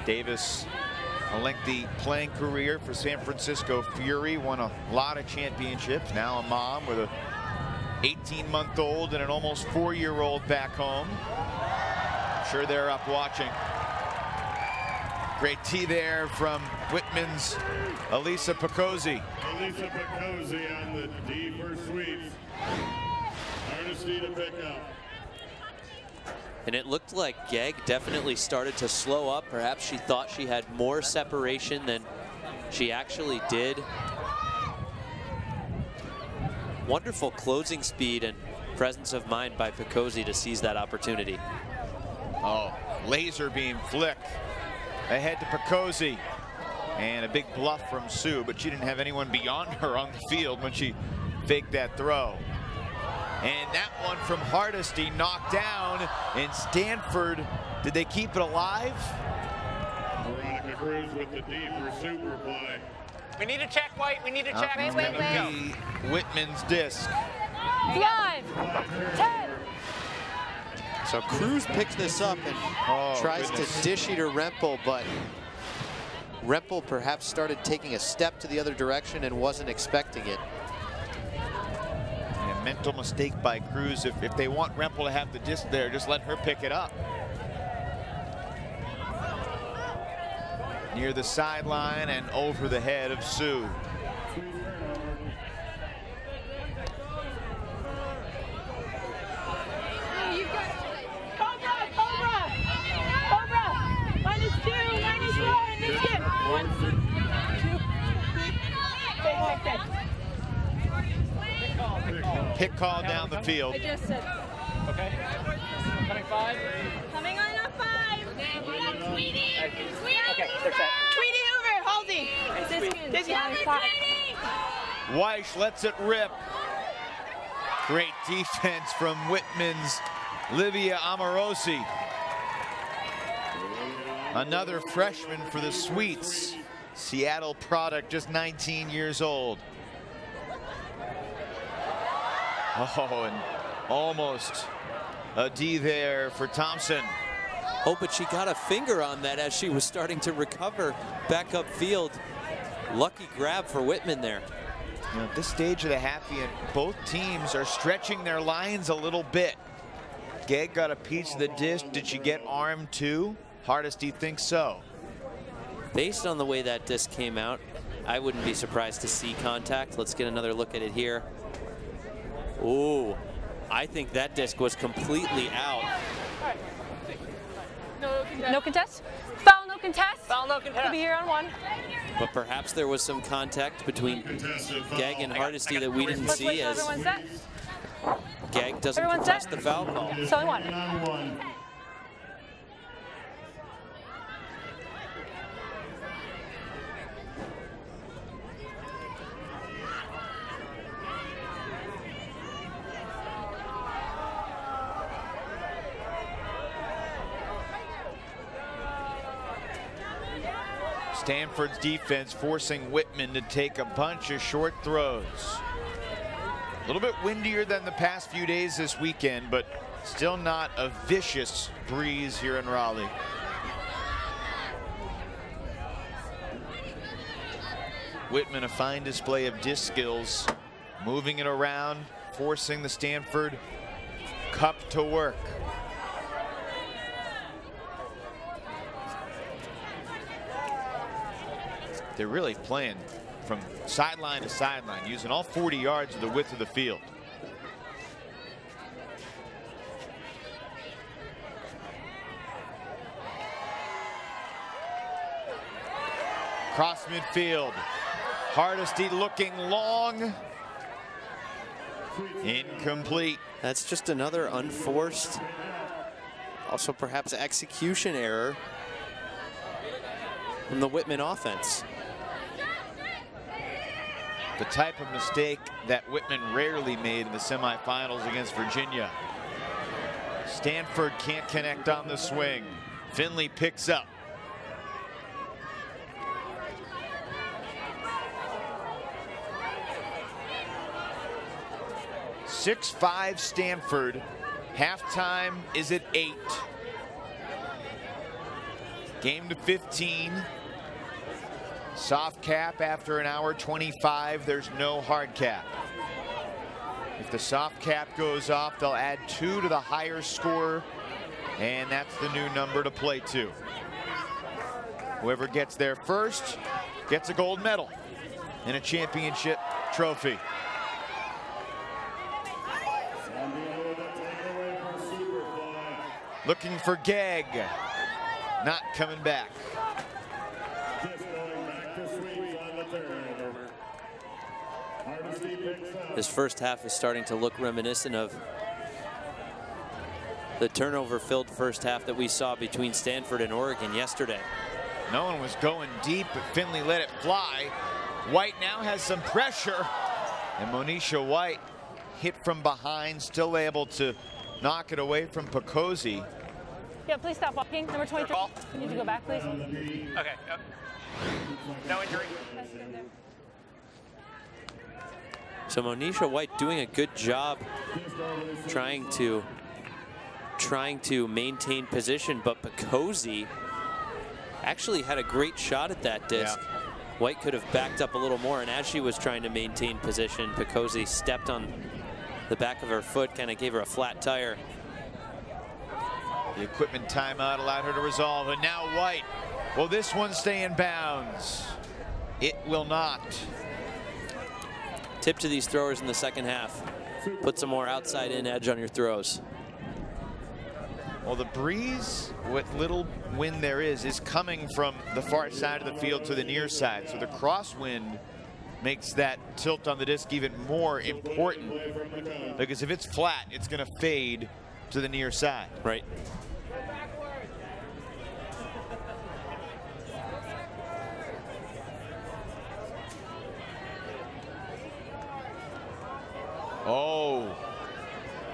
Davis, a lengthy playing career for San Francisco Fury, won a lot of championships, now a mom with a 18-month-old and an almost 4-year-old back home. I'm sure they're up watching. Great tee there from Whitman's Elisa Picozzi. Elisa Picozzi on the D for Sweets. Earnesty to pick up. And it looked like Gegg definitely started to slow up. Perhaps she thought she had more separation than she actually did. Wonderful closing speed and presence of mind by Picozzi to seize that opportunity. Oh, laser beam flick. Ahead to Picozzi. And a big bluff from Sue, but she didn't have anyone beyond her on the field when she faked that throw. And that one from Hardesty knocked down. And Stanford, did they keep it alive? Veronica Cruz with the D for Superfly. We need to check, White. We need to check. It's going to be Whitman's disc. 5, 10. So Cruz picks this up and tries to dish it to Rempel, but Rempel perhaps started taking a step to the other direction and wasn't expecting it. A mental mistake by Cruz. If they want Rempel to have the disc there, just let her pick it up. Near the sideline and over the head of Sue. Pick call down the field. I just said. Okay. Coming 5. Coming on up 5. Tweety. Okay, they're set. Tweety Hoover, Halsey. Weish lets it rip. Great defense from Whitman's Livia Amorosi. Another freshman for the Sweets. Seattle product, just 19 years old. Oh, and almost a D there for Thompson. Oh, but she got a finger on that as she was starting to recover back upfield. Lucky grab for Whitman there. You know, at this stage of the half, both teams are stretching their lines a little bit. Gegg got a piece of the disc. Did she get armed too? Hardesty thinks so. Based on the way that disc came out, I wouldn't be surprised to see contact. Let's get another look at it here. Ooh, I think that disc was completely out. No contest? Foul, no contest? Foul, no contest. We'll be here on 1. But perhaps there was some contact between Gegg and Hardesty that we didn't see, as Everyone's set? Gegg doesn't Everyone's contest set? the foul call. It's only 1. Stanford's defense forcing Whitman to take a bunch of short throws. A little bit windier than the past few days this weekend, but still not a vicious breeze here in Raleigh. Whitman, a fine display of disc skills, moving it around, forcing the Stanford cup to work. They're really playing from sideline to sideline, using all 40 yards of the width of the field. Cross midfield. Hardesty looking long. Incomplete. That's just another unforced, also perhaps execution error from the Whitman offense. The type of mistake that Whitman rarely made in the semifinals against Virginia. Stanford can't connect on the swing. Finley picks up. (6-5) Stanford. Halftime is at 8. Game to 15. Soft cap after an hour 25. There's no hard cap. If the soft cap goes off, they'll add 2 to the higher score, and that's the new number to play to. Whoever gets there first gets a gold medal and a championship trophy. Looking for Gegg, not coming back. This first half is starting to look reminiscent of the turnover-filled first half that we saw between Stanford and Oregon yesterday. No one was going deep, but Finley let it fly. White now has some pressure, and Monisha White hit from behind, still able to knock it away from Picozzi. Yeah, please stop walking. Number 23. You need to go back, please. Okay. Yep. No injury. So Monisha White doing a good job trying to maintain position, but Picozzi actually had a great shot at that disc. Yeah. White could have backed up a little more, and as she was trying to maintain position, Picozzi stepped on the back of her foot, kind of gave her a flat tire. The equipment timeout allowed her to resolve, and now White. Will this one stay in bounds? It will not. Tip to these throwers in the second half. Put some more outside in edge on your throws. Well, the breeze, what little wind there is coming from the far side of the field to the near side. So the crosswind makes that tilt on the disc even more important, because if it's flat, it's going to fade to the near side. Right. Oh,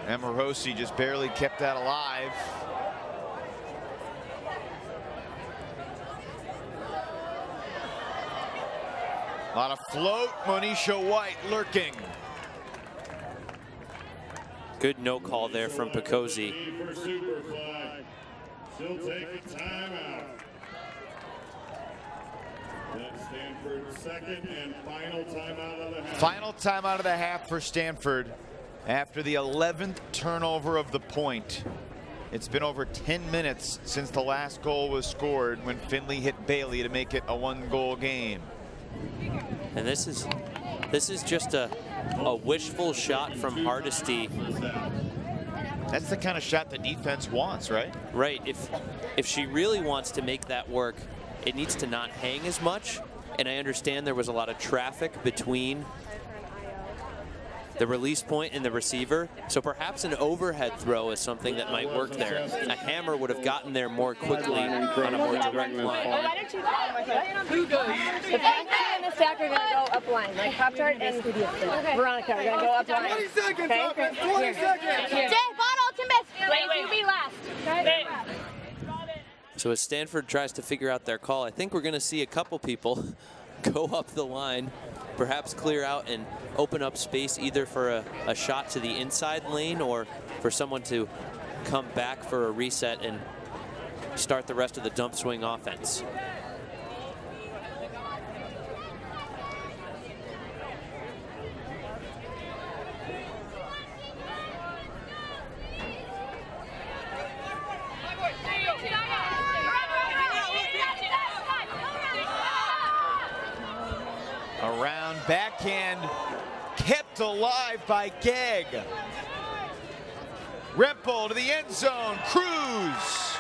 Amorosi just barely kept that alive. A lot of float, Monisha White lurking. Good no call there from Picozzi. She'll take a timeout. That's Stanford's second and final timeout of the half. Final timeout of the half for Stanford after the 11th turnover of the point. It's been over 10 minutes since the last goal was scored when Finley hit Bailey to make it a 1-goal game. And this is just a wishful shot from Hardesty. That's the kind of shot the defense wants, right? Right. If she really wants to make that work, it needs to not hang as much. And I understand there was a lot of traffic between the release point and the receiver. So perhaps an overhead throw is something that might work there. A hammer would have gotten there more quickly on a more direct line. Who goes? The Fancy and the Stack are going to go up line. Like Pop-Tart and Veronica are going to go up line. 20 seconds, okay? 20 seconds. Jay, bottle, Timbits. Wait, you be last. Okay? So as Stanford tries to figure out their call, I think we're going to see a couple people go up the line, perhaps clear out and open up space either for a shot to the inside lane or for someone to come back for a reset and start the rest of the dump swing offense. Around backhand, kept alive by Gegg. Rempel to the end zone, Cruz.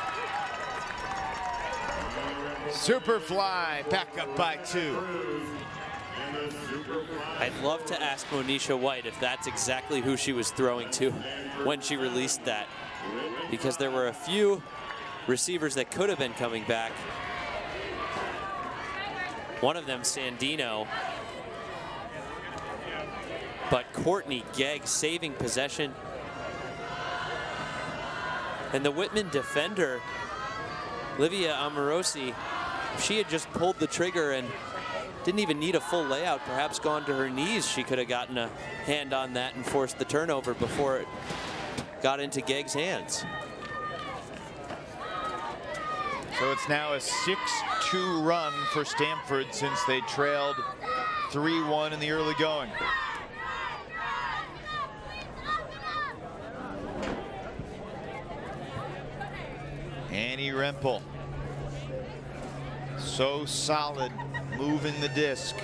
Superfly back up by 2. I'd love to ask Monisha White if that's exactly who she was throwing to when she released that, because there were a few receivers that could have been coming back. One of them, Sandino. But Courtney Gegg saving possession. And the Whitman defender, Livia Amorosi, if she had just pulled the trigger and didn't even need a full layout, perhaps gone to her knees, she could have gotten a hand on that and forced the turnover before it got into Gegg's hands. So it's now a 6-2 run for Stanford since they trailed 3-1 in the early going. Annie Rempel, so solid moving the disc.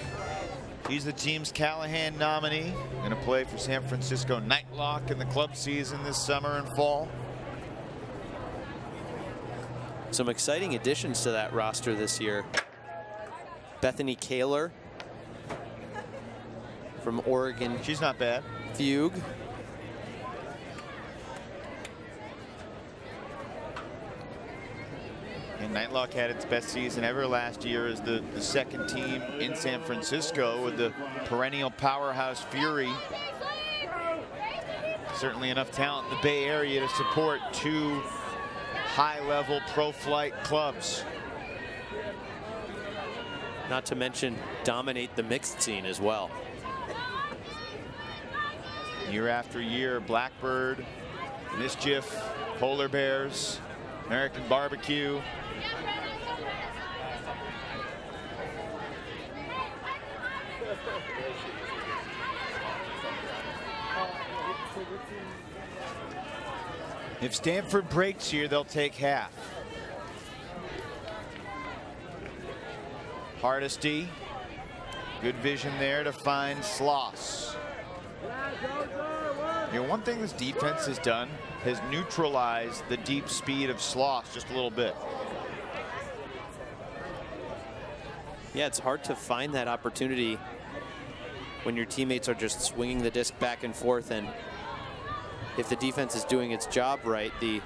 He's the team's Callahan nominee. Going to play for San Francisco Nightlock in the club season this summer and fall. Some exciting additions to that roster this year. Bethany Kaler from Oregon. She's not bad. Fugue. Nightlock had its best season ever last year as the second team in San Francisco with the perennial powerhouse Fury. Certainly enough talent in the Bay Area to support two high-level pro flight clubs. Not to mention dominate the mixed scene as well. Year after year, Blackbird, Mischief, Polar Bears, American Barbecue. If Stanford breaks here, they'll take half. Hardesty, good vision there to find Sloss. You know, one thing this defense has done has neutralized the deep speed of Sloss just a little bit. Yeah, it's hard to find that opportunity when your teammates are just swinging the disc back and forth, and if the defense is doing its job right, the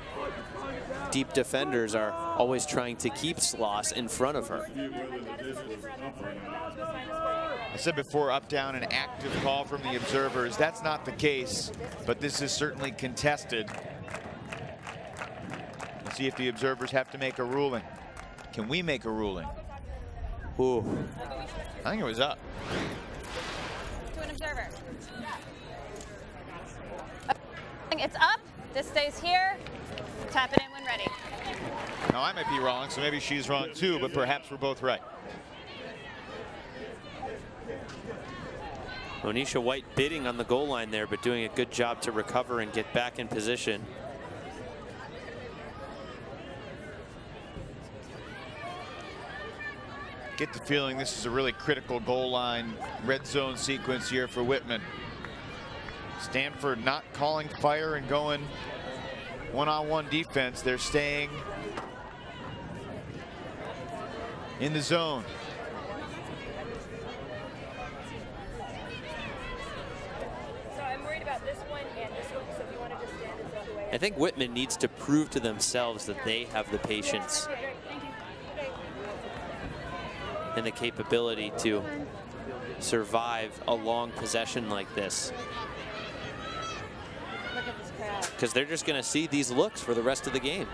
deep defenders are always trying to keep Sloss in front of her. I said before, up, down, an active call from the observers. That's not the case, but this is certainly contested. Let's see if the observers have to make a ruling. Can we make a ruling? Ooh. I think it was up. To an observer. It's up. This stays here. Tap it in when ready. Now, I might be wrong, so maybe she's wrong too, but perhaps we're both right. Monisha White bidding on the goal line there, but doing a good job to recover and get back in position. Get the feeling this is a really critical goal line red zone sequence here for Whitman. Stanford not calling fire and going one-on-one defense. They're staying in the zone. So I'm worried about this one and this one, so if you want to just stand the other way. I think Whitman needs to prove to themselves that they have the patience and the capability to survive a long possession like this. Because they're just going to see these looks for the rest of the game.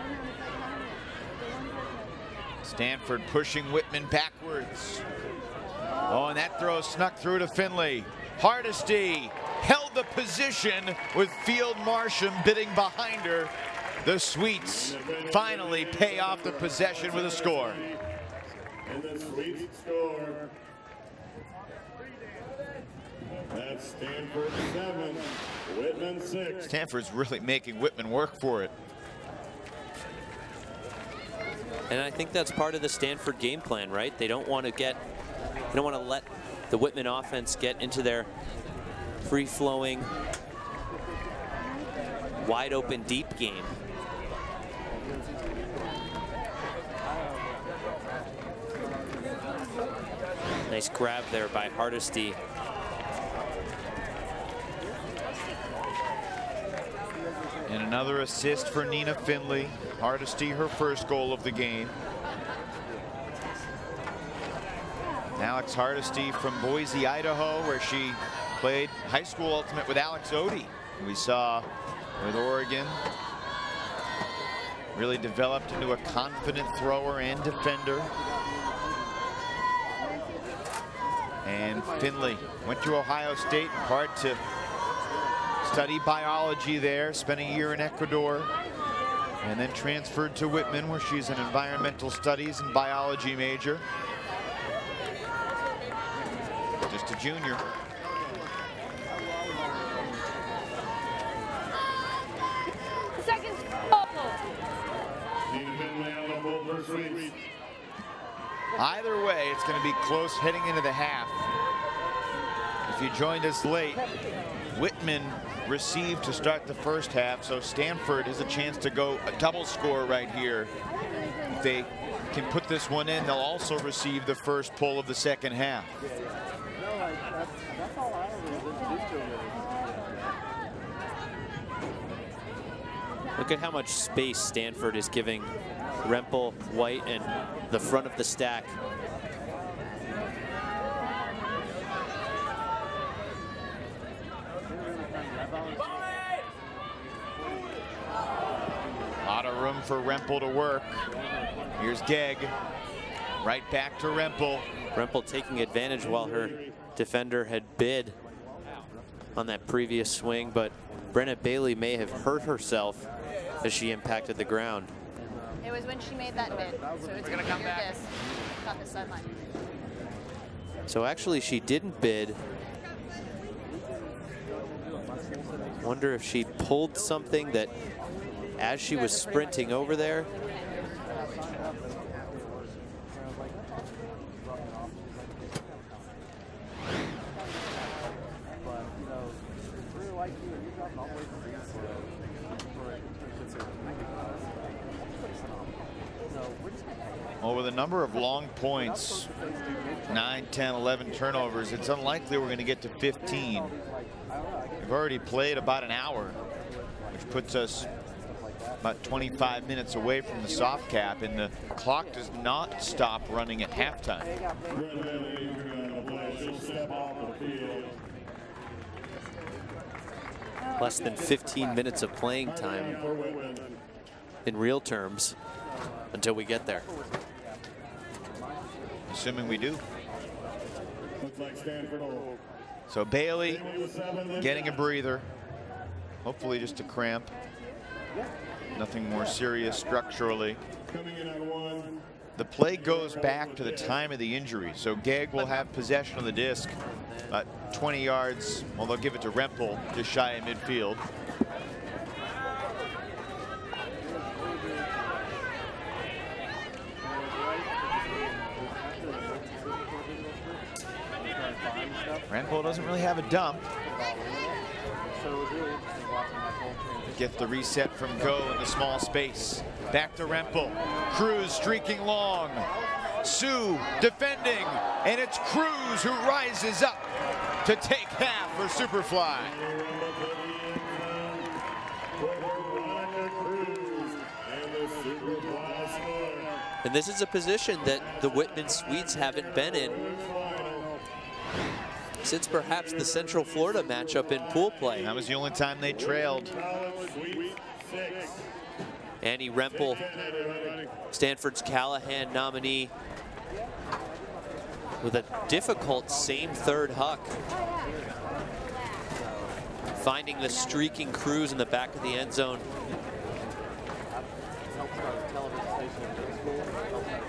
Stanford pushing Whitman backwards. Oh, and that throw snuck through to Finley. Hardesty held the position with Field Marsham bidding behind her. The Sweets finally pay off the possession with a score. And the Sweets score. That's Stanford 7, Whitman 6. Stanford's really making Whitman work for it. And I think that's part of the Stanford game plan, right? They don't want to let the Whitman offense get into their free-flowing, wide-open, deep game. Nice grab there by Hardesty. And another assist for Nina Finley. Hardesty, her first goal of the game. Alex Hardesty from Boise, Idaho, where she played high school ultimate with Alex Odie, who we saw with Oregon. Really developed into a confident thrower and defender. And Finley went to Ohio State in part to study biology there, spent a year in Ecuador, and then transferred to Whitman, where she's an environmental studies and biology major. Just a junior. Second. Either way, it's going to be close heading into the half. If you joined us late, Whitman received to start the first half, so Stanford has a chance to go a double score right here. If they can put this one in, they'll also receive the first pull of the second half. Look at how much space Stanford is giving Rempel, White, and the front of the stack. A lot of room for Rempel to work. Here's Gegg. Right back to Rempel. Rempel taking advantage while her defender had bid on that previous swing, but Brenna Bailey may have hurt herself as she impacted the ground. It was when she made that bid. So it's going to come back. Got the sideline. So actually she didn't bid. Wonder if she pulled something that as she was sprinting over there. Well, with a number of long points, 9, 10, 11 turnovers, it's unlikely we're going to get to 15. We've already played about an hour, which puts us about 25 minutes away from the soft cap, and the clock does not stop running at halftime. Less than 15 minutes of playing time in real terms until we get there. Assuming we do. So Bailey getting a breather. Hopefully just a cramp. Nothing more serious structurally. The play goes back to the time of the injury. So Gegg will have possession of the disc. About 20 yards. Well, they'll give it to Rempel just shy of midfield. Rempel doesn't really have a dump. Gets the reset from Go in the small space. Back to Rempel. Cruz streaking long. Sue defending, and it's Cruz who rises up to take half for Superfly. And this is a position that the Whitman Sweets haven't been in since perhaps the Central Florida matchup in pool play. That was the only time they trailed. Annie Rempel, Stanford's Callahan nominee, with a difficult same third huck. Finding the streaking Cruz in the back of the end zone.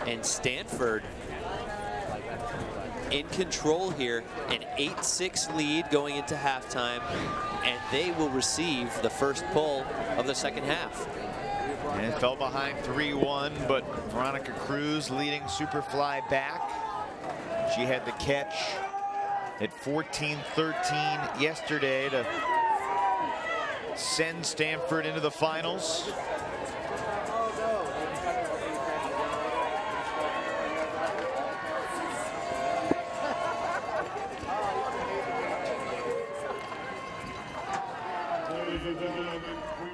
And Stanford in control here, an 8-6 lead going into halftime, and they will receive the first pull of the second half. And it fell behind 3-1, but Veronica Cruz leading Superfly back. She had the catch at 14-13 yesterday to send Stanford into the finals.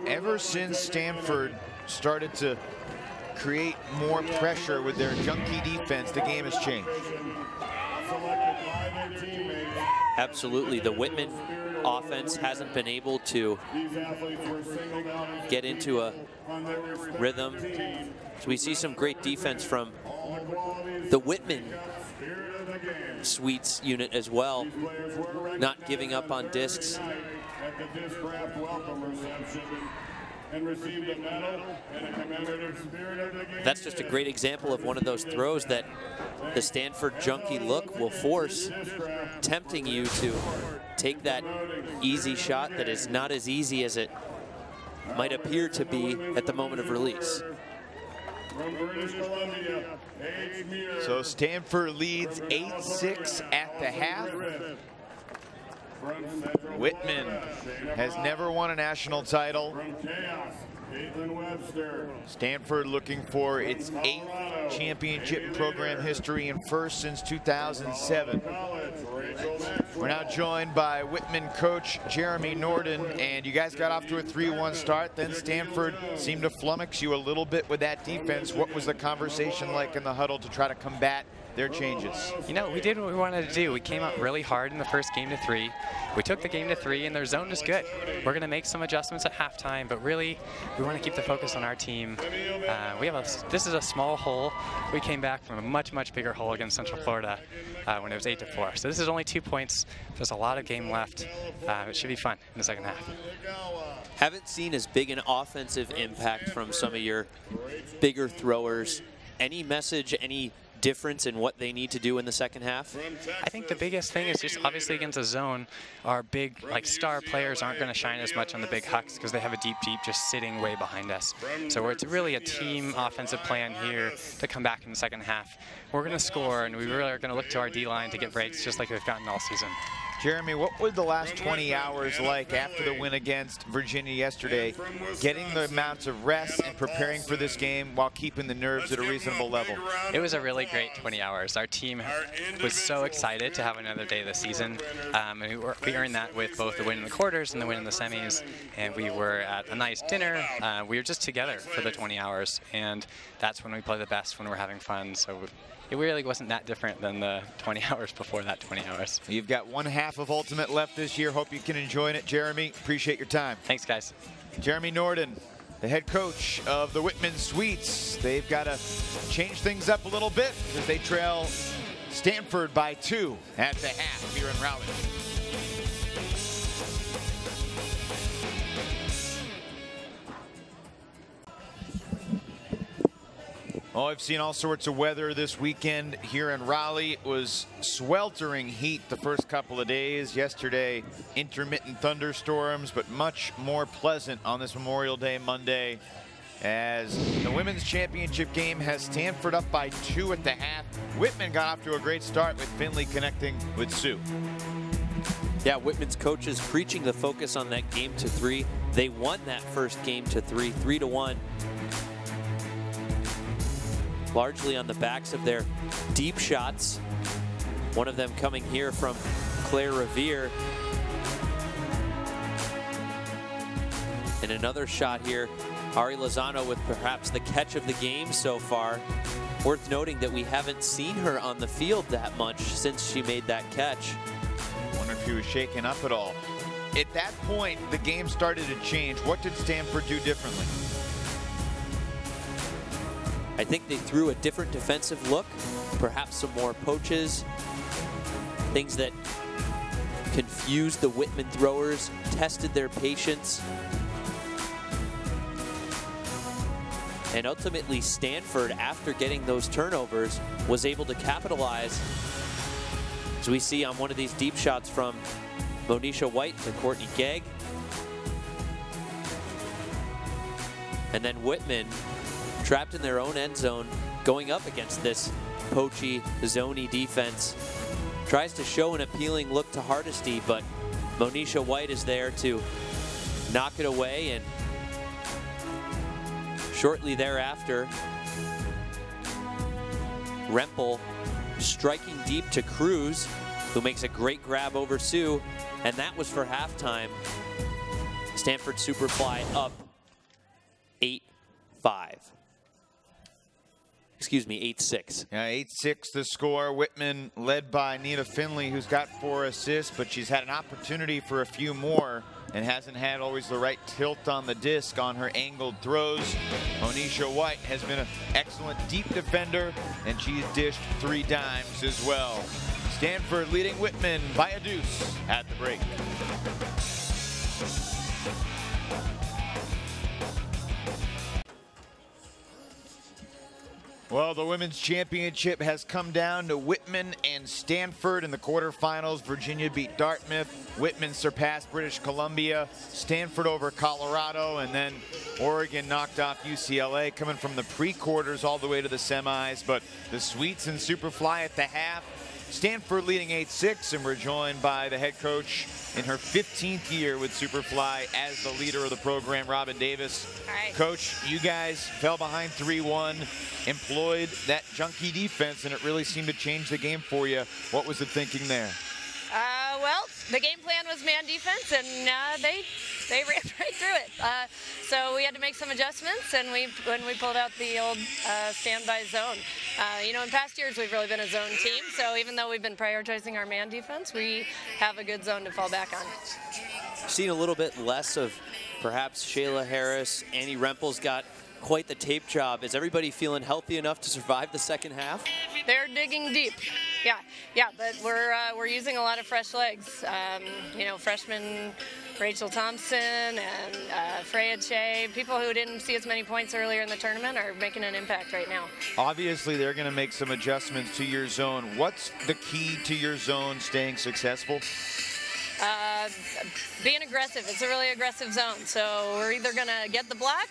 Ever since Stanford started to create more pressure with their junkie defense, the game has changed. Absolutely. The Whitman offense hasn't been able to get into a rhythm. So we see some great defense from the Whitman Sweets unit as well, not giving up on discs. That's just a great example of one of those throws that the Stanford junkie look will force, tempting you to take that easy shot that is not as easy as it might appear to be at the moment of release. So Stanford leads 8-6 at the half. Whitman has never won a national title. Stanford looking for its 8th championship in program history and first since 2007. We're now joined by Whitman coach Jeremy Norden, and you guys got off to a 3-1 start. Then Stanford seemed to flummox you a little bit with that defense. What was the conversation like in the huddle to try to combat their changes? You know, we did what we wanted to do. We came out really hard in the first game to 3. We took the game to 3, and their zone is good. We're going to make some adjustments at halftime, but really, we want to keep the focus on our team. This is a small hole. We came back from a much, much bigger hole against Central Florida when it was 8-4. So this is only 2 points. There's a lot of game left. It should be fun in the second half. Haven't seen as big an offensive impact from some of your bigger throwers. Any message, any difference in what they need to do in the second half? I think the biggest thing is just obviously against a zone, our big star players aren't going to shine as much on the big hucks because they have a deep just sitting way behind us. So it's really a team offensive plan here to come back in the second half. We're going to score, and we really are going to look to our D-line to get breaks just like we've gotten all season. Jeremy, what were the last 20 hours like after the win against Virginia yesterday, getting the amounts of rest and preparing for this game while keeping the nerves at a reasonable level? It was a really great 20 hours. Our team was so excited to have another day this season. And we earned that with both the win in the quarters and the win in the semis. And we were at a nice dinner. We were just together for the 20 hours. And that's when we play the best, when we're having fun. So it really wasn't that different than the 20 hours before that 20 hours. You've got 1/2 of Ultimate left this year. Hope you can enjoy it, Jeremy. Appreciate your time. Thanks, guys. Jeremy Norden, the head coach of the Whitman Sweets. They've got to change things up a little bit as they trail Stanford by 2 at the half here in Raleigh. Oh, I've seen all sorts of weather this weekend here in Raleigh. It was sweltering heat the first couple of days. Yesterday, intermittent thunderstorms, but much more pleasant on this Memorial Day Monday, as the women's championship game has Stanford up by 2 at the half. Whitman got off to a great start with Finley connecting with Sioux. Yeah, Whitman's coaches preaching the focus on that game to 3. They won that first game to 3, 3-1. Largely on the backs of their deep shots. One of them coming here from Claire Revere. And another shot here, Ari Lozano with perhaps the catch of the game so far. Worth noting that we haven't seen her on the field that much since she made that catch. Wonder if he was shaken up at all. At that point, the game started to change. What did Stanford do differently? I think they threw a different defensive look, perhaps some more poaches, things that confused the Whitman throwers, tested their patience. And ultimately, Stanford, after getting those turnovers, was able to capitalize. As we see on one of these deep shots from Monisha White to Courtney Gegg. And then Whitman, trapped in their own end zone, going up against this poachy, zony defense. Tries to show an appealing look to Hardesty, but Monisha White is there to knock it away. And shortly thereafter, Rempel striking deep to Cruz, who makes a great grab over Sioux, and that was for halftime. Stanford Superfly up 8-5. Excuse me, 8-6. Yeah, 8-6 the score. Whitman led by Nina Finley, who's got 4 assists, but she's had an opportunity for a few more and hasn't had always the right tilt on the disc on her angled throws. Monisha White has been an excellent deep defender, and she's dished 3 dimes as well. Stanford leading Whitman by a deuce at the break. Well, the women's championship has come down to Whitman and Stanford in the quarterfinals. Virginia beat Dartmouth. Whitman surpassed British Columbia. Stanford over Colorado, and then Oregon knocked off UCLA, coming from the pre-quarters all the way to the semis. But the Sweets and Superfly at the half Stanford leading 8-6, and we're joined by the head coach in her 15th year with Superfly as the leader of the program, Robin Davis. All right. Coach, you guys fell behind 3-1, employed that junky defense, and it really seemed to change the game for you. What was the thinking there? Well, the game plan was man defense, and they ran right through it. So we had to make some adjustments, and when we pulled out the old standby zone. You know, in past years we've really been a zone team, so even though we've been prioritizing our man defense, we have a good zone to fall back on. Seen a little bit less of perhaps Shayla Harris. Annie Rempel's got quite the tape job. Is everybody feeling healthy enough to survive the second half? They're digging deep. Yeah, but we're using a lot of fresh legs. You know, freshman Rachel Thompson and Freya Che, people who didn't see as many points earlier in the tournament are making an impact right now. Obviously, they're going to make some adjustments to your zone. What's the key to your zone staying successful? Being aggressive. It's a really aggressive zone. So we're either going to get the block,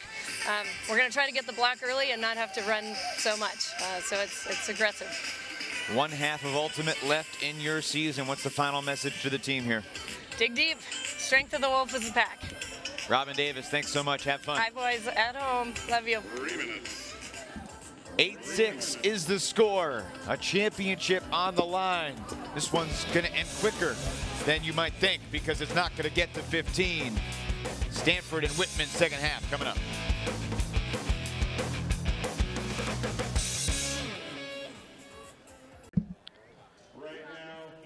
we're going to try to get the block early and not have to run so much. So it's aggressive. One half of Ultimate left in your season. What's the final message to the team here? Dig deep. Strength of the wolf is the pack. Robin Davis, thanks so much. Have fun. Hi, boys. At home. Love you. 8-6 is the score. A championship on the line. This one's going to end quicker than you might think because it's not going to get to 15. Stanford and Whitman second half coming up.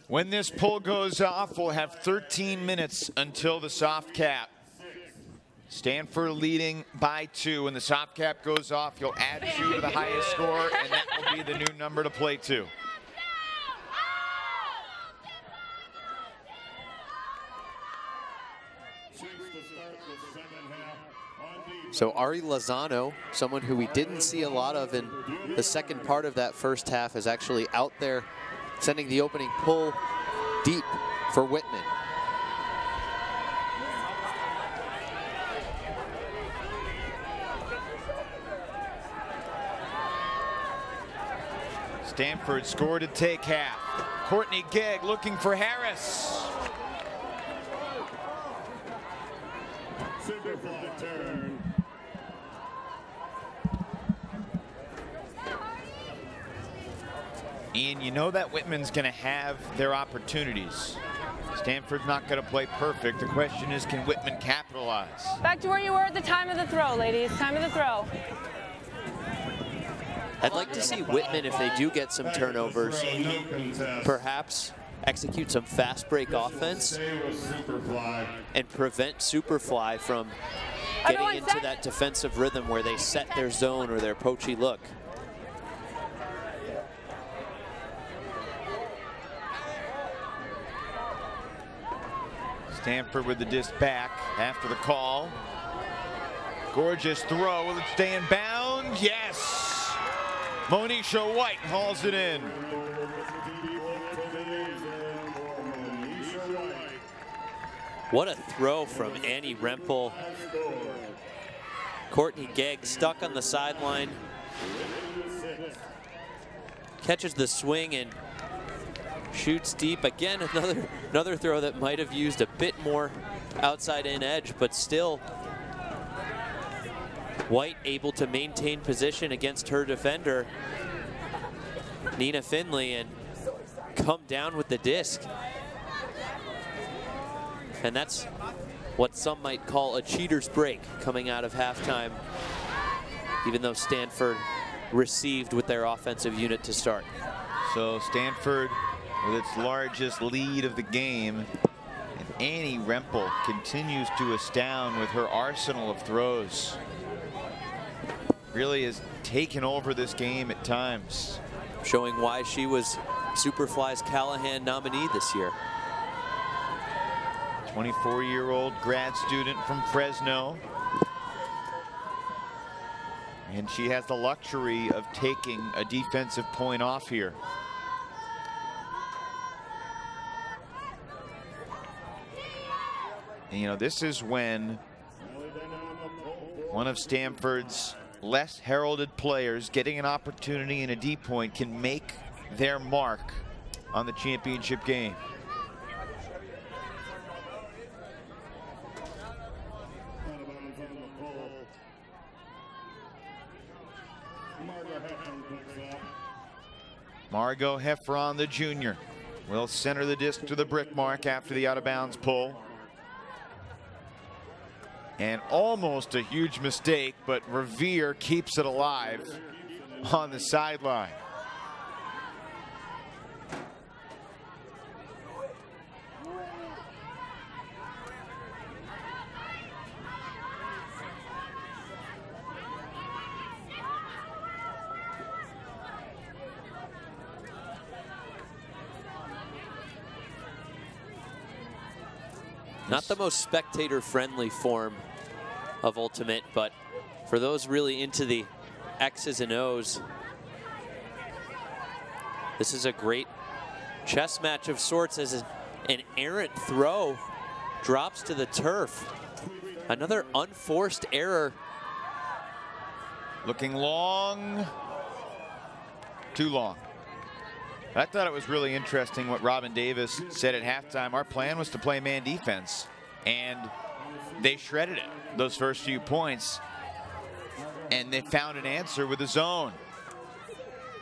When this pull goes off, we'll have 13 minutes until the soft cap. Stanford leading by 2. When the soft cap goes off, you'll add 2 to the highest score, and that will be the new number to play to. So Ari Lozano, someone who we didn't see a lot of in the second part of that first half, is actually out there sending the opening pull deep for Whitman. Stanford scored to take half. Courtney Gegg looking for Harris. Superfly turn. Ian, you know that Whitman's going to have their opportunities. Stanford's not going to play perfect. The question is, can Whitman capitalize? Back to where you were at the time of the throw, ladies. Time of the throw. I'd like to see Whitman, if they do get some turnovers, perhaps execute some fast break offense and prevent Superfly from getting into that defensive rhythm where they set their zone or their poachy look. Stanford with the disc back after the call. Gorgeous throw. Will it stay in bounds? Yes! Monisha White hauls it in. What a throw from Annie Rempel. Courtney Gegg stuck on the sideline. Catches the swing and shoots deep. Again, another throw that might have used a bit more outside in edge, but still White able to maintain position against her defender, Nina Finley, and come down with the disc. And that's what some might call a cheater's break coming out of halftime, even though Stanford received with their offensive unit to start. So Stanford with its largest lead of the game, and Annie Rempel continues to astound with her arsenal of throws. Really has taken over this game at times. Showing why she was Superfly's Callahan nominee this year. 24-year-old grad student from Fresno. And she has the luxury of taking a defensive point off here. And, you know, this is when one of Stanford's less heralded players getting an opportunity in a deep point can make their mark on the championship game. Margot Heffron, the junior, will center the disc to the brick mark after the out-of-bounds pull. And almost a huge mistake, but Revere keeps it alive on the sideline. Not the most spectator-friendly form of Ultimate, but for those really into the X's and O's, this is a great chess match of sorts as an errant throw drops to the turf. Another unforced error. Looking long, too long. I thought it was really interesting what Robin Davis said at halftime. Our plan was to play man defense, and they shredded it those first few points, and they found an answer with the zone.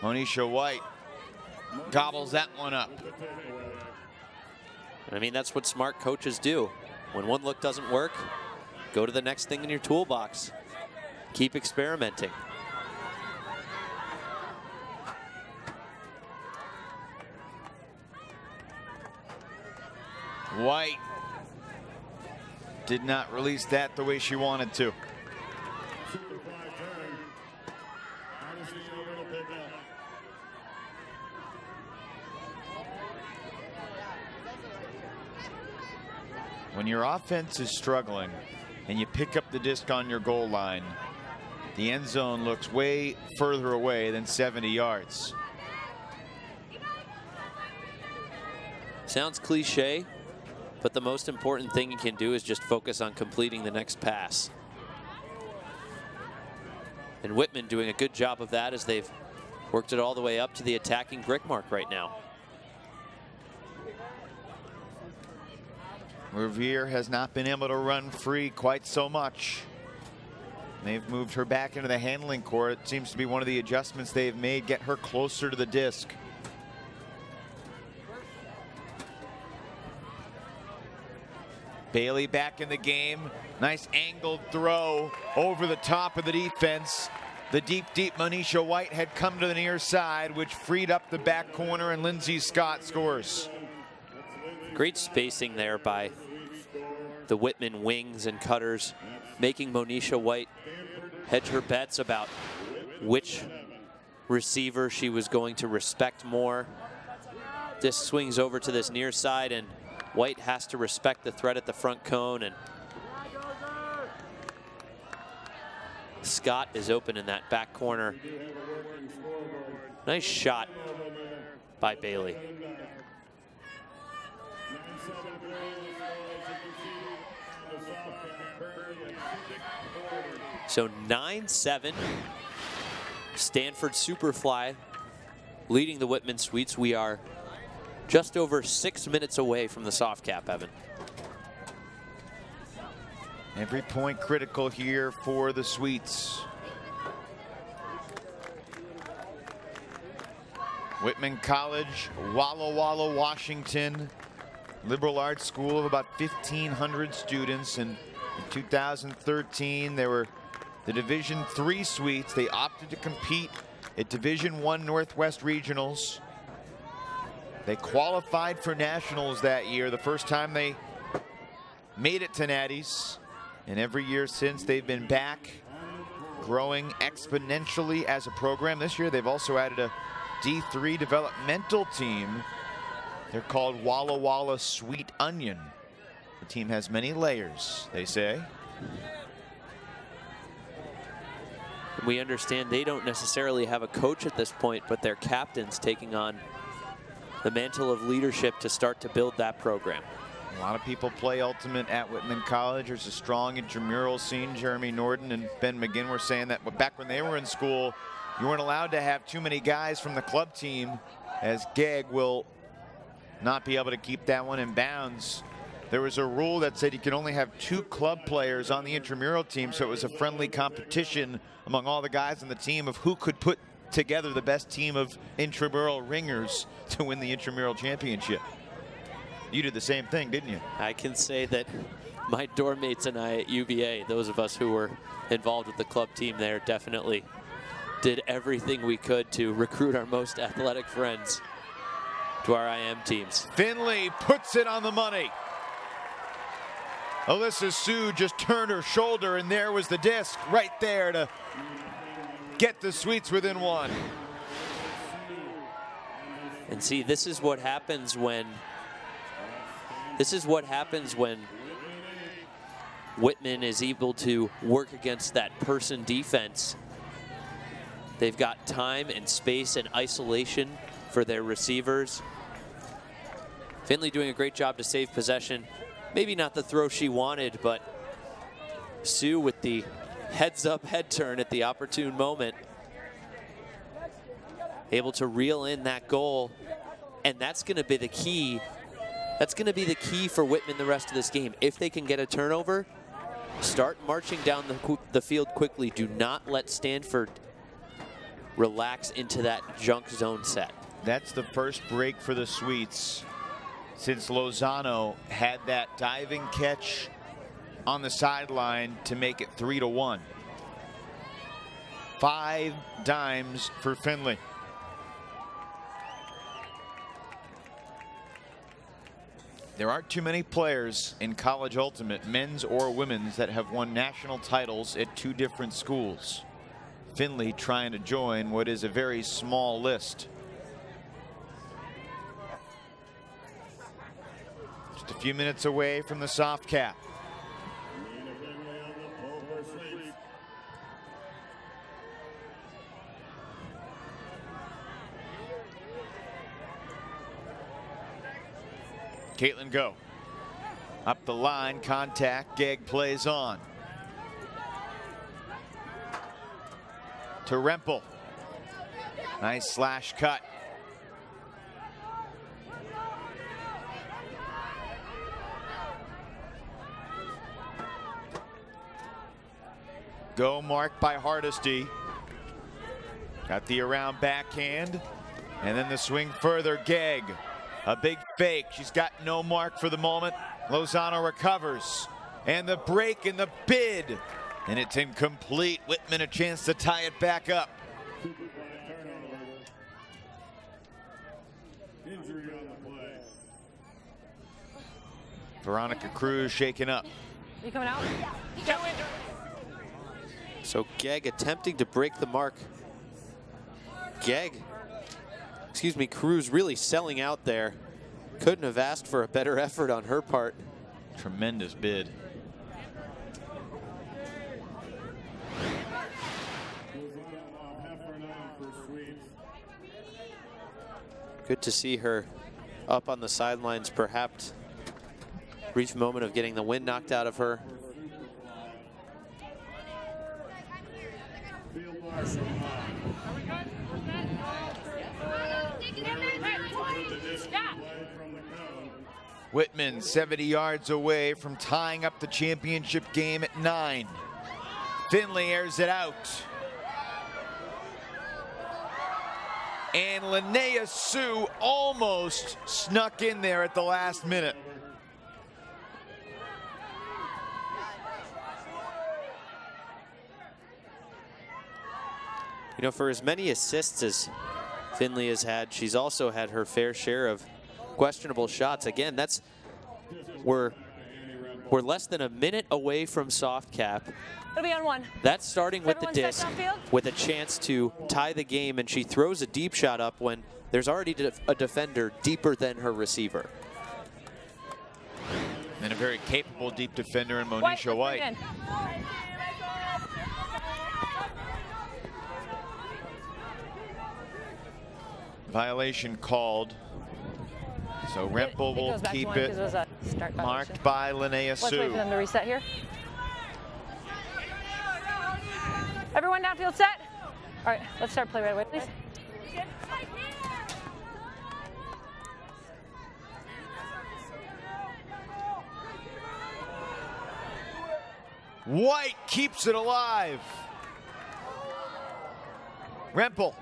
Monisha White gobbles that one up. I mean, that's what smart coaches do. When one look doesn't work, go to the next thing in your toolbox. Keep experimenting. White did not release that the way she wanted to. When your offense is struggling and you pick up the disc on your goal line, the end zone looks way further away than 70 yards. Sounds cliche, but the most important thing you can do is just focus on completing the next pass. And Whitman doing a good job of that as they've worked it all the way up to the attacking brick mark right now. Revere has not been able to run free quite so much. They've moved her back into the handling court. It seems to be one of the adjustments they've made, get her closer to the disc. Bailey back in the game. Nice angled throw over the top of the defense. The deep Monisha White had come to the near side, which freed up the back corner, and Lindsay Scott scores. Great spacing there by the Whitman wings and cutters, making Monisha White hedge her bets about which receiver she was going to respect more. This swings over to this near side, and White has to respect the threat at the front cone, and Scott is open in that back corner. Nice shot by Bailey. So 9-7, Stanford Superfly leading the Whitman Sweets. We are just over 6 minutes away from the soft cap, Evan. Every point critical here for the Sweets. Whitman College, Walla Walla, Washington. Liberal arts school of about 1,500 students. And in 2013, they were the Division III Sweets. They opted to compete at Division I Northwest Regionals. They qualified for nationals that year, the first time they made it to Natties. And every year since, they've been back, growing exponentially as a program. This year, they've also added a D3 developmental team. They're called Walla Walla Sweet Onion. The team has many layers, they say. We understand they don't necessarily have a coach at this point, but their captain's taking on the mantle of leadership to start to build that program. A lot of people play Ultimate at Whitman College. There's a strong intramural scene. Jeremy Norden and Ben McGinn were saying that back when they were in school, you weren't allowed to have too many guys from the club team, as Gegg will not be able to keep that one in bounds. There was a rule that said you can only have 2 club players on the intramural team, so it was a friendly competition among all the guys on the team of who could put together the best team of intramural ringers to win the intramural championship. You did the same thing, didn't you? I can say that my dorm mates and I at UVA, those of us who were involved with the club team there, definitely did everything we could to recruit our most athletic friends to our IM teams. Finley puts it on the money. Alyssa Sue just turned her shoulder, and there was the disc right there to get the Sweets within 1. And see, this is what happens when Whitman is able to work against that person defense. They've got time and space and isolation for their receivers. Finley doing a great job to save possession. Maybe not the throw she wanted, but Sue with the heads-up head turn at the opportune moment. Able to reel in that goal, and that's going to be the key. That's going to be the key for Whitman the rest of this game. If they can get a turnover, start marching down the field quickly. Do not let Stanford relax into that junk zone set. That's the first break for the Sweets since Lozano had that diving catch on the sideline to make it 3-1. 5 dimes for Finley. There aren't too many players in college ultimate, men's or women's, that have won national titles at 2 different schools. Finley trying to join what is a very small list. Just a few minutes away from the soft cap. Caitlin go. Up the line, contact, Gegg plays on. To Rempel. Nice slash cut. Go marked by Hardesty. Got the around backhand. And then the swing further, Gegg. A big fake. She's got no mark for the moment. Lozano recovers. And the break and the bid. And it's incomplete. Whitman a chance to tie it back up. Injury on the play. Veronica Cruz shaken up. You coming out? So Gegg attempting to break the mark. Cruz really selling out there. Couldn't have asked for a better effort on her part. Tremendous bid. Good to see her up on the sidelines, perhaps. Brief moment of getting the wind knocked out of her. Whitman 70 yards away from tying up the championship game at 9. Finley airs it out. And Linnea Sue almost snuck in there at the last minute. You know, for as many assists as Finley has had, she's also had her fair share of questionable shots. Again, we're less than a minute away from soft cap. It'll be on 1. That's starting with the disc with a chance to tie the game, and she throws a deep shot up when there's already a defender deeper than her receiver. And a very capable deep defender in Monisha White. Violation called. So Rempel will keep it marked by Linnea Sue. Let's wait for them to reset here. Everyone downfield set? All right, let's start play right away, please. White keeps it alive. Rempel.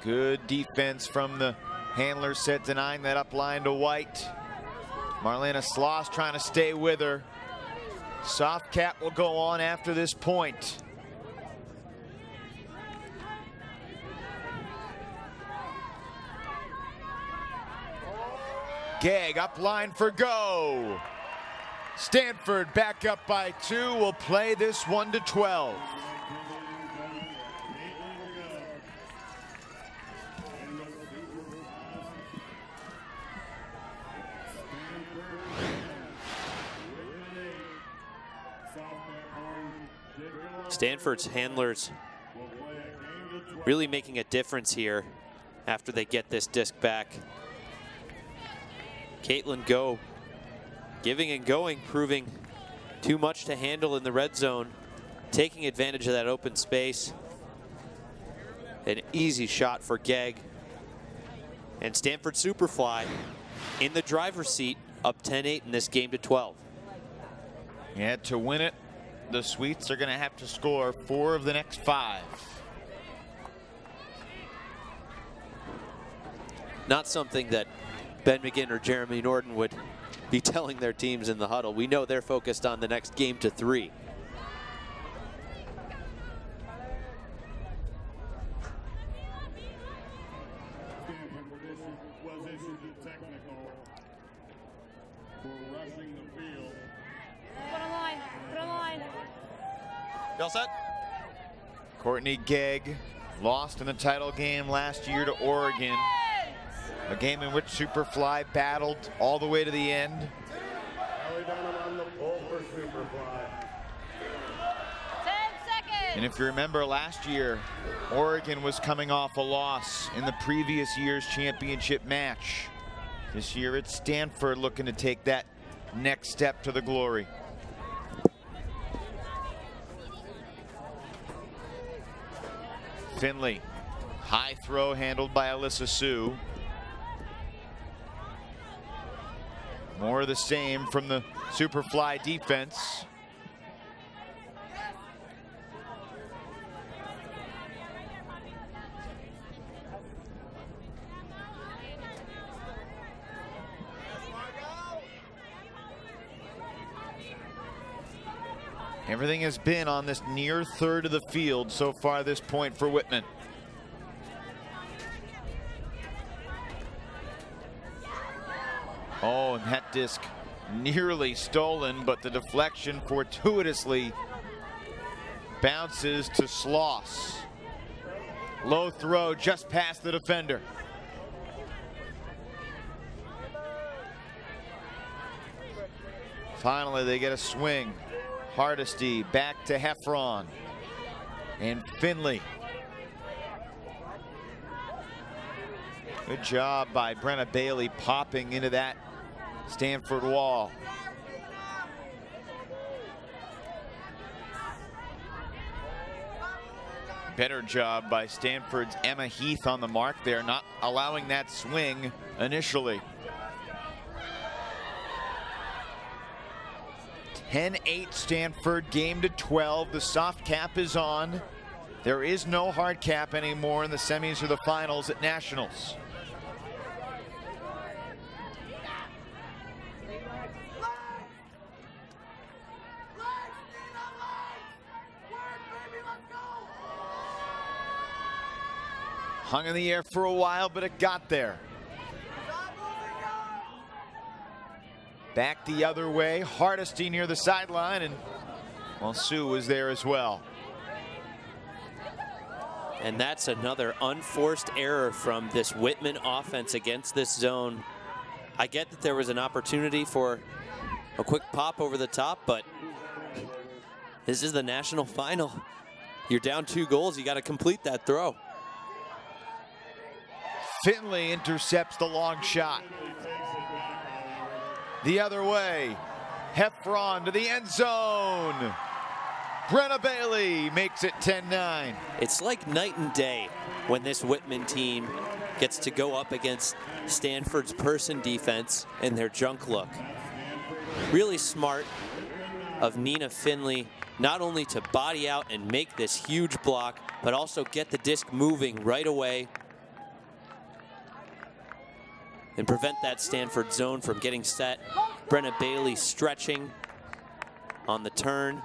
Good defense from the handler set, denying that up line to White. Marlena Sloss trying to stay with her. Soft cap will go on after this point. Gegg up line for go. Stanford back up by 2, will play this one to 12. Stanford's handlers really making a difference here after they get this disc back. Caitlin Go giving and going, proving too much to handle in the red zone, taking advantage of that open space. An easy shot for Gegg. And Stanford Superfly in the driver's seat, up 10-8 in this game to 12. Yeah, to win it, the Sweets are going to have to score 4 of the next 5. Not something that Ben McGinn or Jeremy Norton would be telling their teams in the huddle. We know they're focused on the next game to 3. All set? Courtney Gegg lost in the title game last year to Oregon. A game in which Superfly battled all the way to the end. And if you remember last year, Oregon was coming off a loss in the previous year's championship match. This year it's Stanford looking to take that next step to the glory. Finley, high throw handled by Alyssa Sue. More of the same from the Superfly defense. Everything has been on this near third of the field so far this point for Whitman. Oh, and that disc nearly stolen, but the deflection fortuitously bounces to Sloss. Low throw just past the defender. Finally, they get a swing. Hardesty back to Heffron. And Finley. Good job by Brenna Bailey popping into that Stanford wall. Better job by Stanford's Emma Heath on the mark there, not allowing that swing initially. 10-8 Stanford, game to 12. The soft cap is on. There is no hard cap anymore in the semis or the finals at Nationals. Hung in the air for a while, but it got there. Back the other way, Hardesty near the sideline, and well, Sue was there as well. And that's another unforced error from this Whitman offense against this zone. I get that there was an opportunity for a quick pop over the top, but this is the national final. You're down 2 goals, you got to complete that throw. Finley intercepts the long shot. The other way, Heffron to the end zone. Brenna Bailey makes it 10-9. It's like night and day when this Whitman team gets to go up against Stanford's person defense and their junk look. Really smart of Nina Finley not only to body out and make this huge block, but also get the disc moving right away and prevent that Stanford zone from getting set. Brenna Bailey stretching on the turn,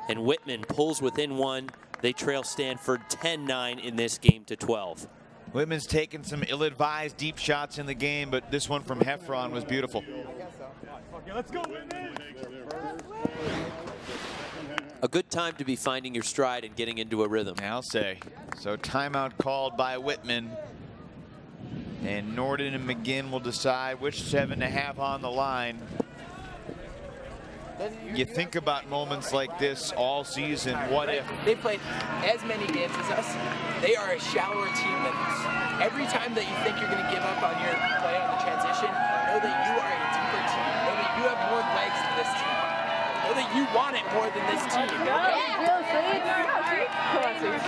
and Whitman pulls within one. They trail Stanford 10-9 in this game to 12. Whitman's taken some ill-advised deep shots in the game, but this one from Heffron was beautiful. Let's go, Whitman! A good time to be finding your stride and getting into a rhythm. I'll say. So timeout called by Whitman. And Norden and McGinn will decide which 7.5 on the line. You think about moments like this all season. What if? They've played as many games as us. They are a shallower team than us. Every time that you think you're going to give up on your play on the transition, know that you are a deeper team. Know that you have more legs than this team. Know that you want it more than this team. Okay?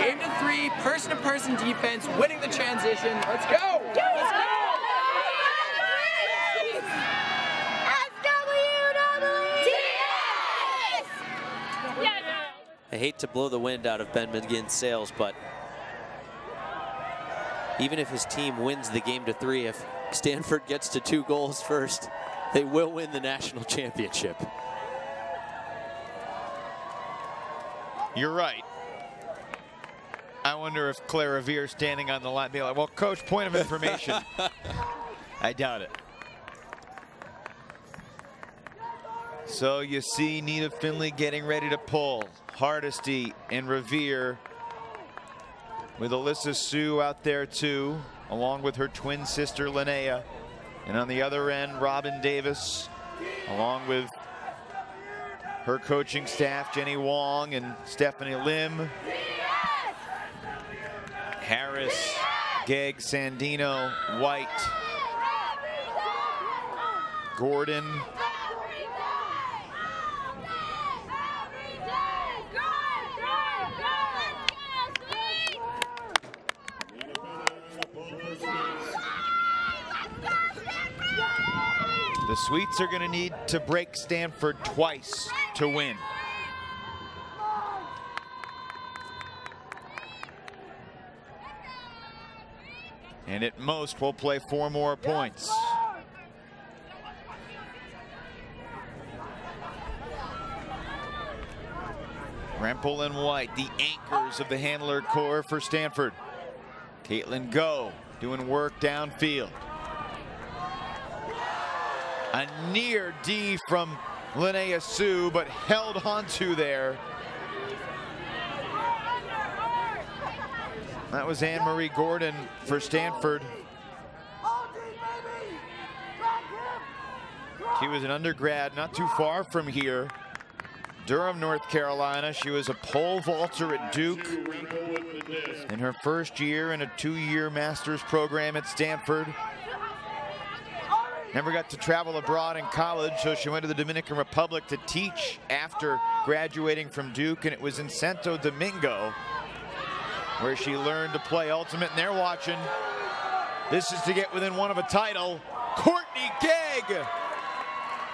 Game to 3, person-to-person defense, winning the transition. Let's go! Let's go! I hate to blow the wind out of Ben McGinn's sails, but even if his team wins the game to 3, if Stanford gets to 2 goals first, they will win the national championship. You're right. I wonder if Claire Revere standing on the line be like, well, coach, point of information. I doubt it. So you see Nina Finley getting ready to pull. Hardesty and Revere with Alyssa Sue out there too, along with her twin sister Linnea. And on the other end, Robin Davis, along with her coaching staff, Jenny Wong and Stephanie Lim. Harris, Gegg, Sandino, White, Gordon. The Sweets are going to need to break Stanford twice to win. And at most, we'll play 4 more points. Rempel and White, the anchors of the handler core for Stanford. Caitlin Go doing work downfield. A near D from Linnea Sue, but held onto there. That was Anne-Marie Gordon for Stanford. She was an undergrad not too far from here. Durham, North Carolina. She was a pole vaulter at Duke in her first year in a 2-year master's program at Stanford. Never got to travel abroad in college, so she went to the Dominican Republic to teach after graduating from Duke, and it was in Santo Domingo where she learned to play ultimate, and they're watching. This is to get within 1 of a title. Courtney Gegg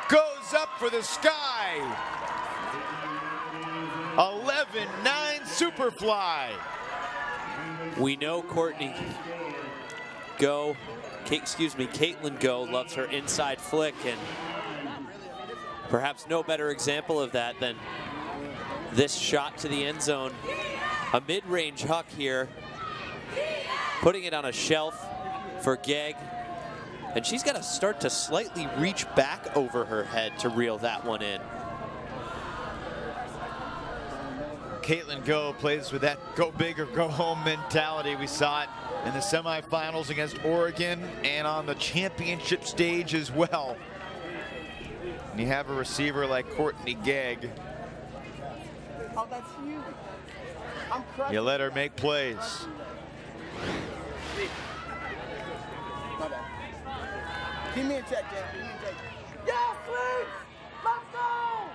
goes up for the sky. 11-9 Superfly. We know Courtney Go, Caitlin Go loves her inside flick, and perhaps no better example of that than this shot to the end zone. A mid-range huck here, putting it on a shelf for Gegg, and she's got to start to slightly reach back over her head to reel that one in. Caitlin Go plays with that go big or go home mentality. We saw it in the semifinals against Oregon and on the championship stage as well. And you have a receiver like Courtney Gegg. Oh, that's huge. You let her make plays. My bad. Give me a check, Jen. Give me a check. Yes, please! Let's go!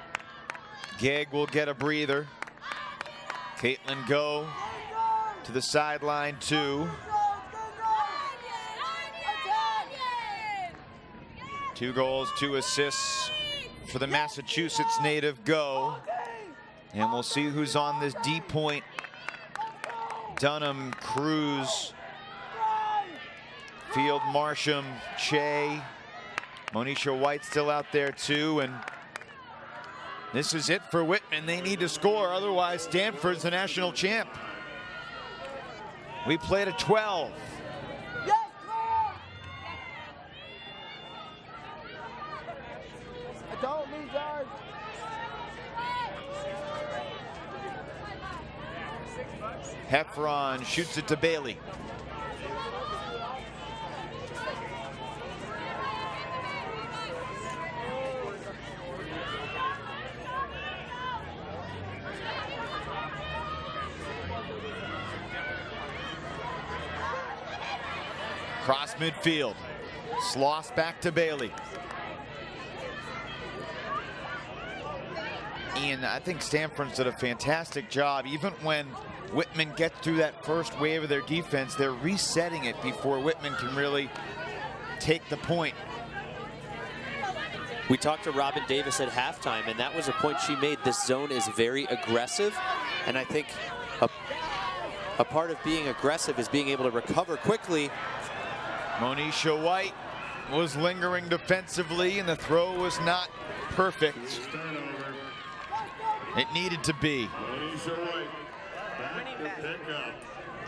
Gegg will get a breather. Caitlin Go to the sideline too. 2 goals, 2 assists for the Massachusetts native go. And we'll see who's on this D point. Dunham, Cruz, Field, Marsham, Che, Monisha White still out there too. And this is it for Whitman. They need to score, otherwise Stanford's the national champ. We played at 12. Heffron shoots it to Bailey. Cross midfield. Sloss back to Bailey. Ian, I think Stanford's did a fantastic job. Even when Whitman gets through that first wave of their defense, they're resetting it before Whitman can really take the point. We talked to Robin Davis at halftime, and that was a point she made. This zone is very aggressive, and I think a part of being aggressive is being able to recover quickly. Monisha White was lingering defensively, and the throw was not perfect. It needed to be.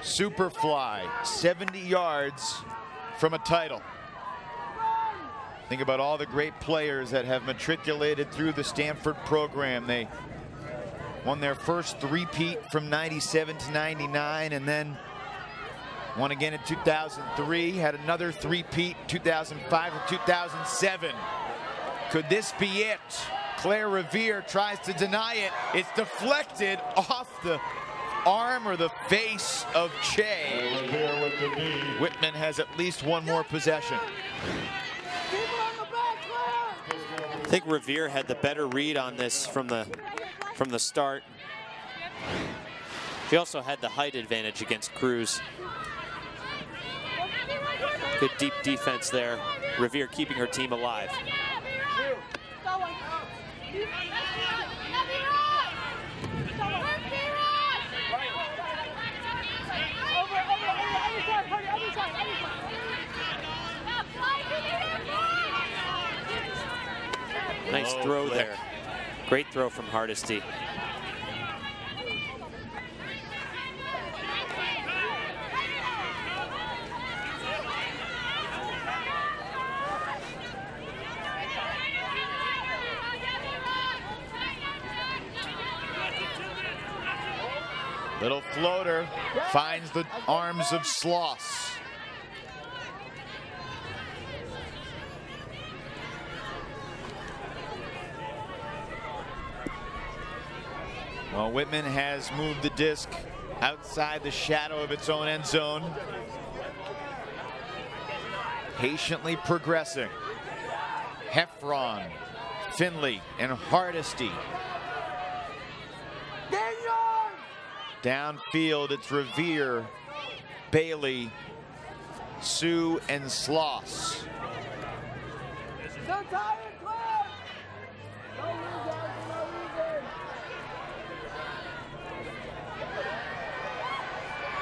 Superfly, 70 yards from a title. Think about all the great players that have matriculated through the Stanford program. They won their first three-peat from 97 to 99, and then won again in 2003, had another three-peat 2005 and 2007. Could this be it? Claire Revere tries to deny it. It's deflected off the arm or the face of Che. Whitman has at least one more possession. I think Revere had the better read on this from the start. She also had the height advantage against Cruz. Good deep defense there. Revere keeping her team alive. Nice throw there. Great throw from Hardesty. Little floater finds the arms of Sloss. Well, Whitman has moved the disc outside the shadow of its own end zone. Patiently progressing. Heffron, Finley, and Hardesty. Downfield, it's Revere, Bailey, Sue, and Sloss.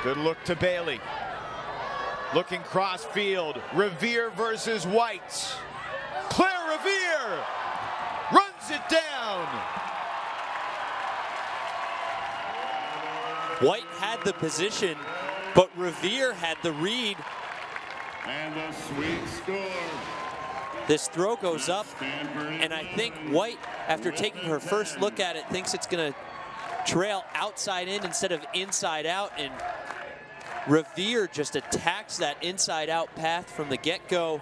Good look to Bailey. Looking cross field. Revere versus White. Claire Revere runs it down. White had the position, but Revere had the read. And the sweet score. This throw goes up, and I think White, after taking her first look at it, thinks it's going to trail outside in instead of inside out, and Revere just attacks that inside out path from the get-go,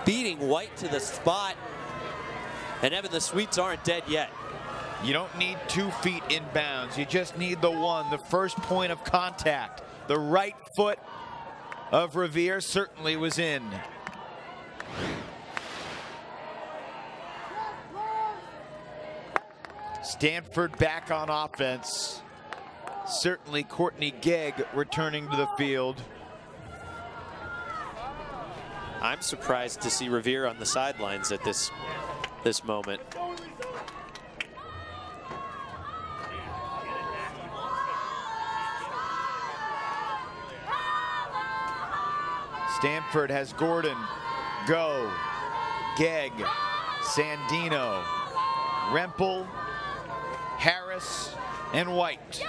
beating White to the spot. And Evan, the Sweets aren't dead yet. You don't need 2 feet inbounds. You just need the one, the first point of contact. The right foot of Revere certainly was in. Stanford back on offense. Certainly Courtney Gegg returning to the field. I'm surprised to see Revere on the sidelines at this moment. Stanford has Gordon, Go, Gegg, Sandino, Rempel, Harris, and White.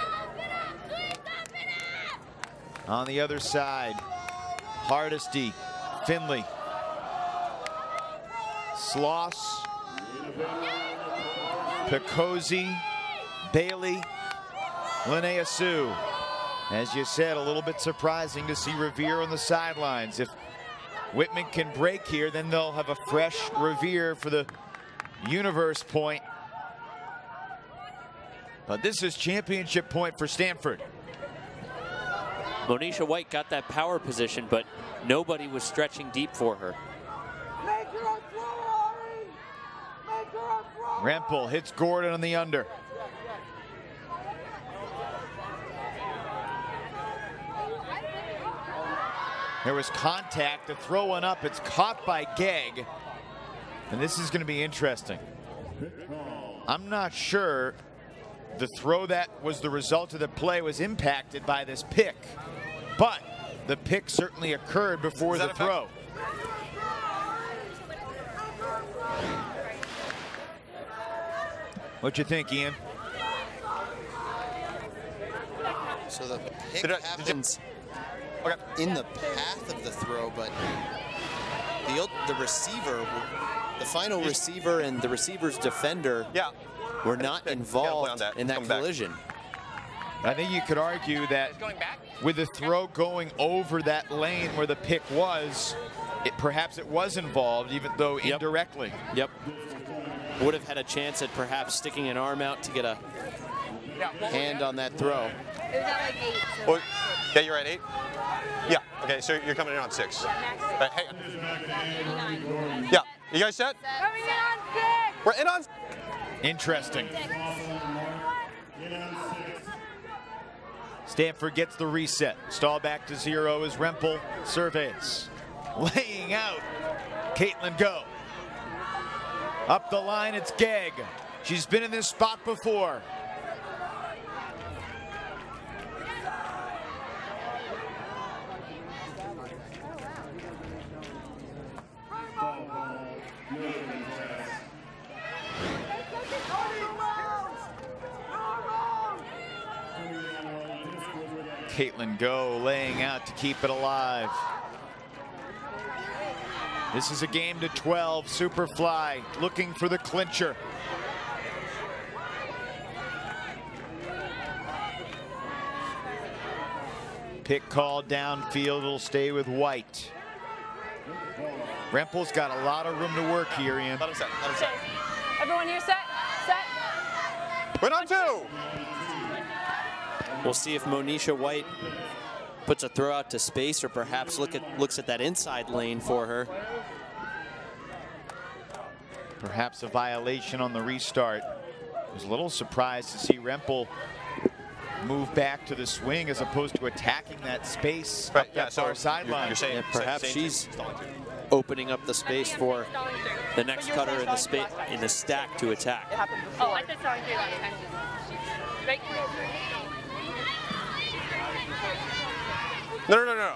On the other side, Hardesty, Finley, Sloss, Picozzi, Bailey, Linnea Sue. As you said, a little bit surprising to see Revere on the sidelines. If Whitman can break here, then they'll have a fresh Revere for the universe point. But this is championship point for Stanford. Monisha White got that power position, but nobody was stretching deep for her. Rempel hits Gordon on the under. There was contact, the throw one up, it's caught by Gegg. And this is going to be interesting. I'm not sure the throw that was the result of the play was impacted by this pick, but the pick certainly occurred before the throw. What you think, Ian? So the pick happens in the path of the throw, but the receiver, the final receiver and the receiver's defender were not involved in that collision. I think you could argue that with the throw going over that lane where the pick was, perhaps it was involved, even though indirectly. Yep. Would have had a chance at perhaps sticking an arm out to get a hand on that throw. It was at like 8. So well, yeah, you're at 8? Yeah, okay, so you're coming in on 6. Right, hang on. Yeah, you guys set? Coming in on 6. We're in on. Interesting. Stanford gets the reset. Stall back to 0 as Rempel surveys. Laying out Caitlin Go. Up the line, it's Gegg. She's been in this spot before. Caitlin Go laying out to keep it alive. This is a game to 12. Superfly looking for the clincher. Pick call downfield. It'll stay with White. Rempel's got a lot of room to work here, Ian. Let him set. Let him set. Everyone here set? Set. Went on 2. We'll see if Monisha White puts a throw out to space or perhaps looks at that inside lane for her. Perhaps a violation on the restart. I was a little surprised to see Rempel move back to the swing as opposed to attacking that space up that far sideline. You're saying perhaps she's opening up the space for the next cutter in the stack to attack. Oh, I said stalling 3 last time. Right. No.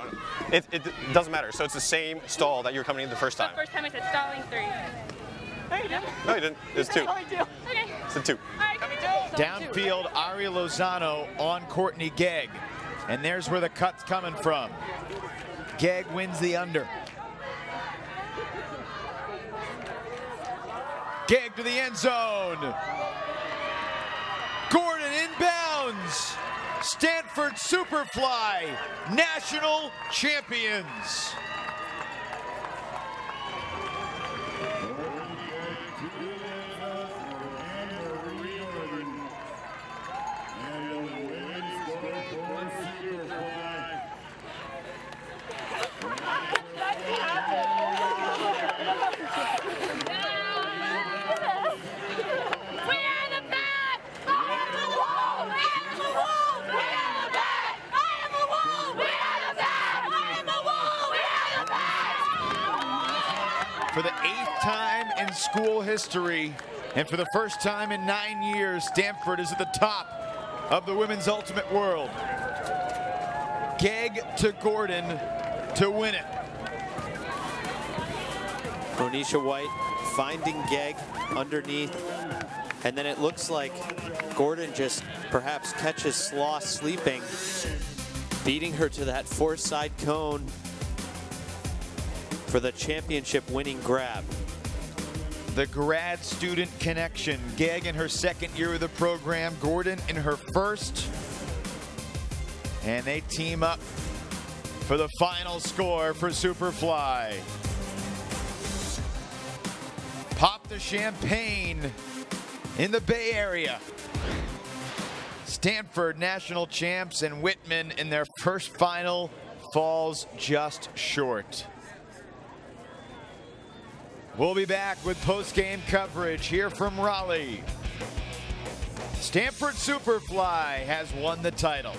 It doesn't matter. So it's the same stall that you were coming in the first time. The first time I said stalling 3. No, you didn't. No, you didn't. It's 2. Stalling 2. Okay. It's a 2. Downfield, Aria Lozano on Courtney Gegg. And there's where the cut's coming from. Gegg wins the under. Gegg to the end zone. Gordon inbounds. Stanford Superfly, national champions. for the 8th time in school history, and for the first time in 9 years, Stanford is at the top of the women's ultimate world. Gegg to Gordon to win it. Monisha White finding Gegg underneath, and then it looks like Gordon just perhaps catches Sloss sleeping, beating her to that four-side cone for the championship winning grab. The grad student connection. Gegg in her 2nd year of the program, Gordon in her 1st. And they team up for the final score for Superfly. Pop the champagne in the Bay Area. Stanford national champs and Whitman in their first final falls just short. We'll be back with post-game coverage here from Raleigh. Stanford Superfly has won the title.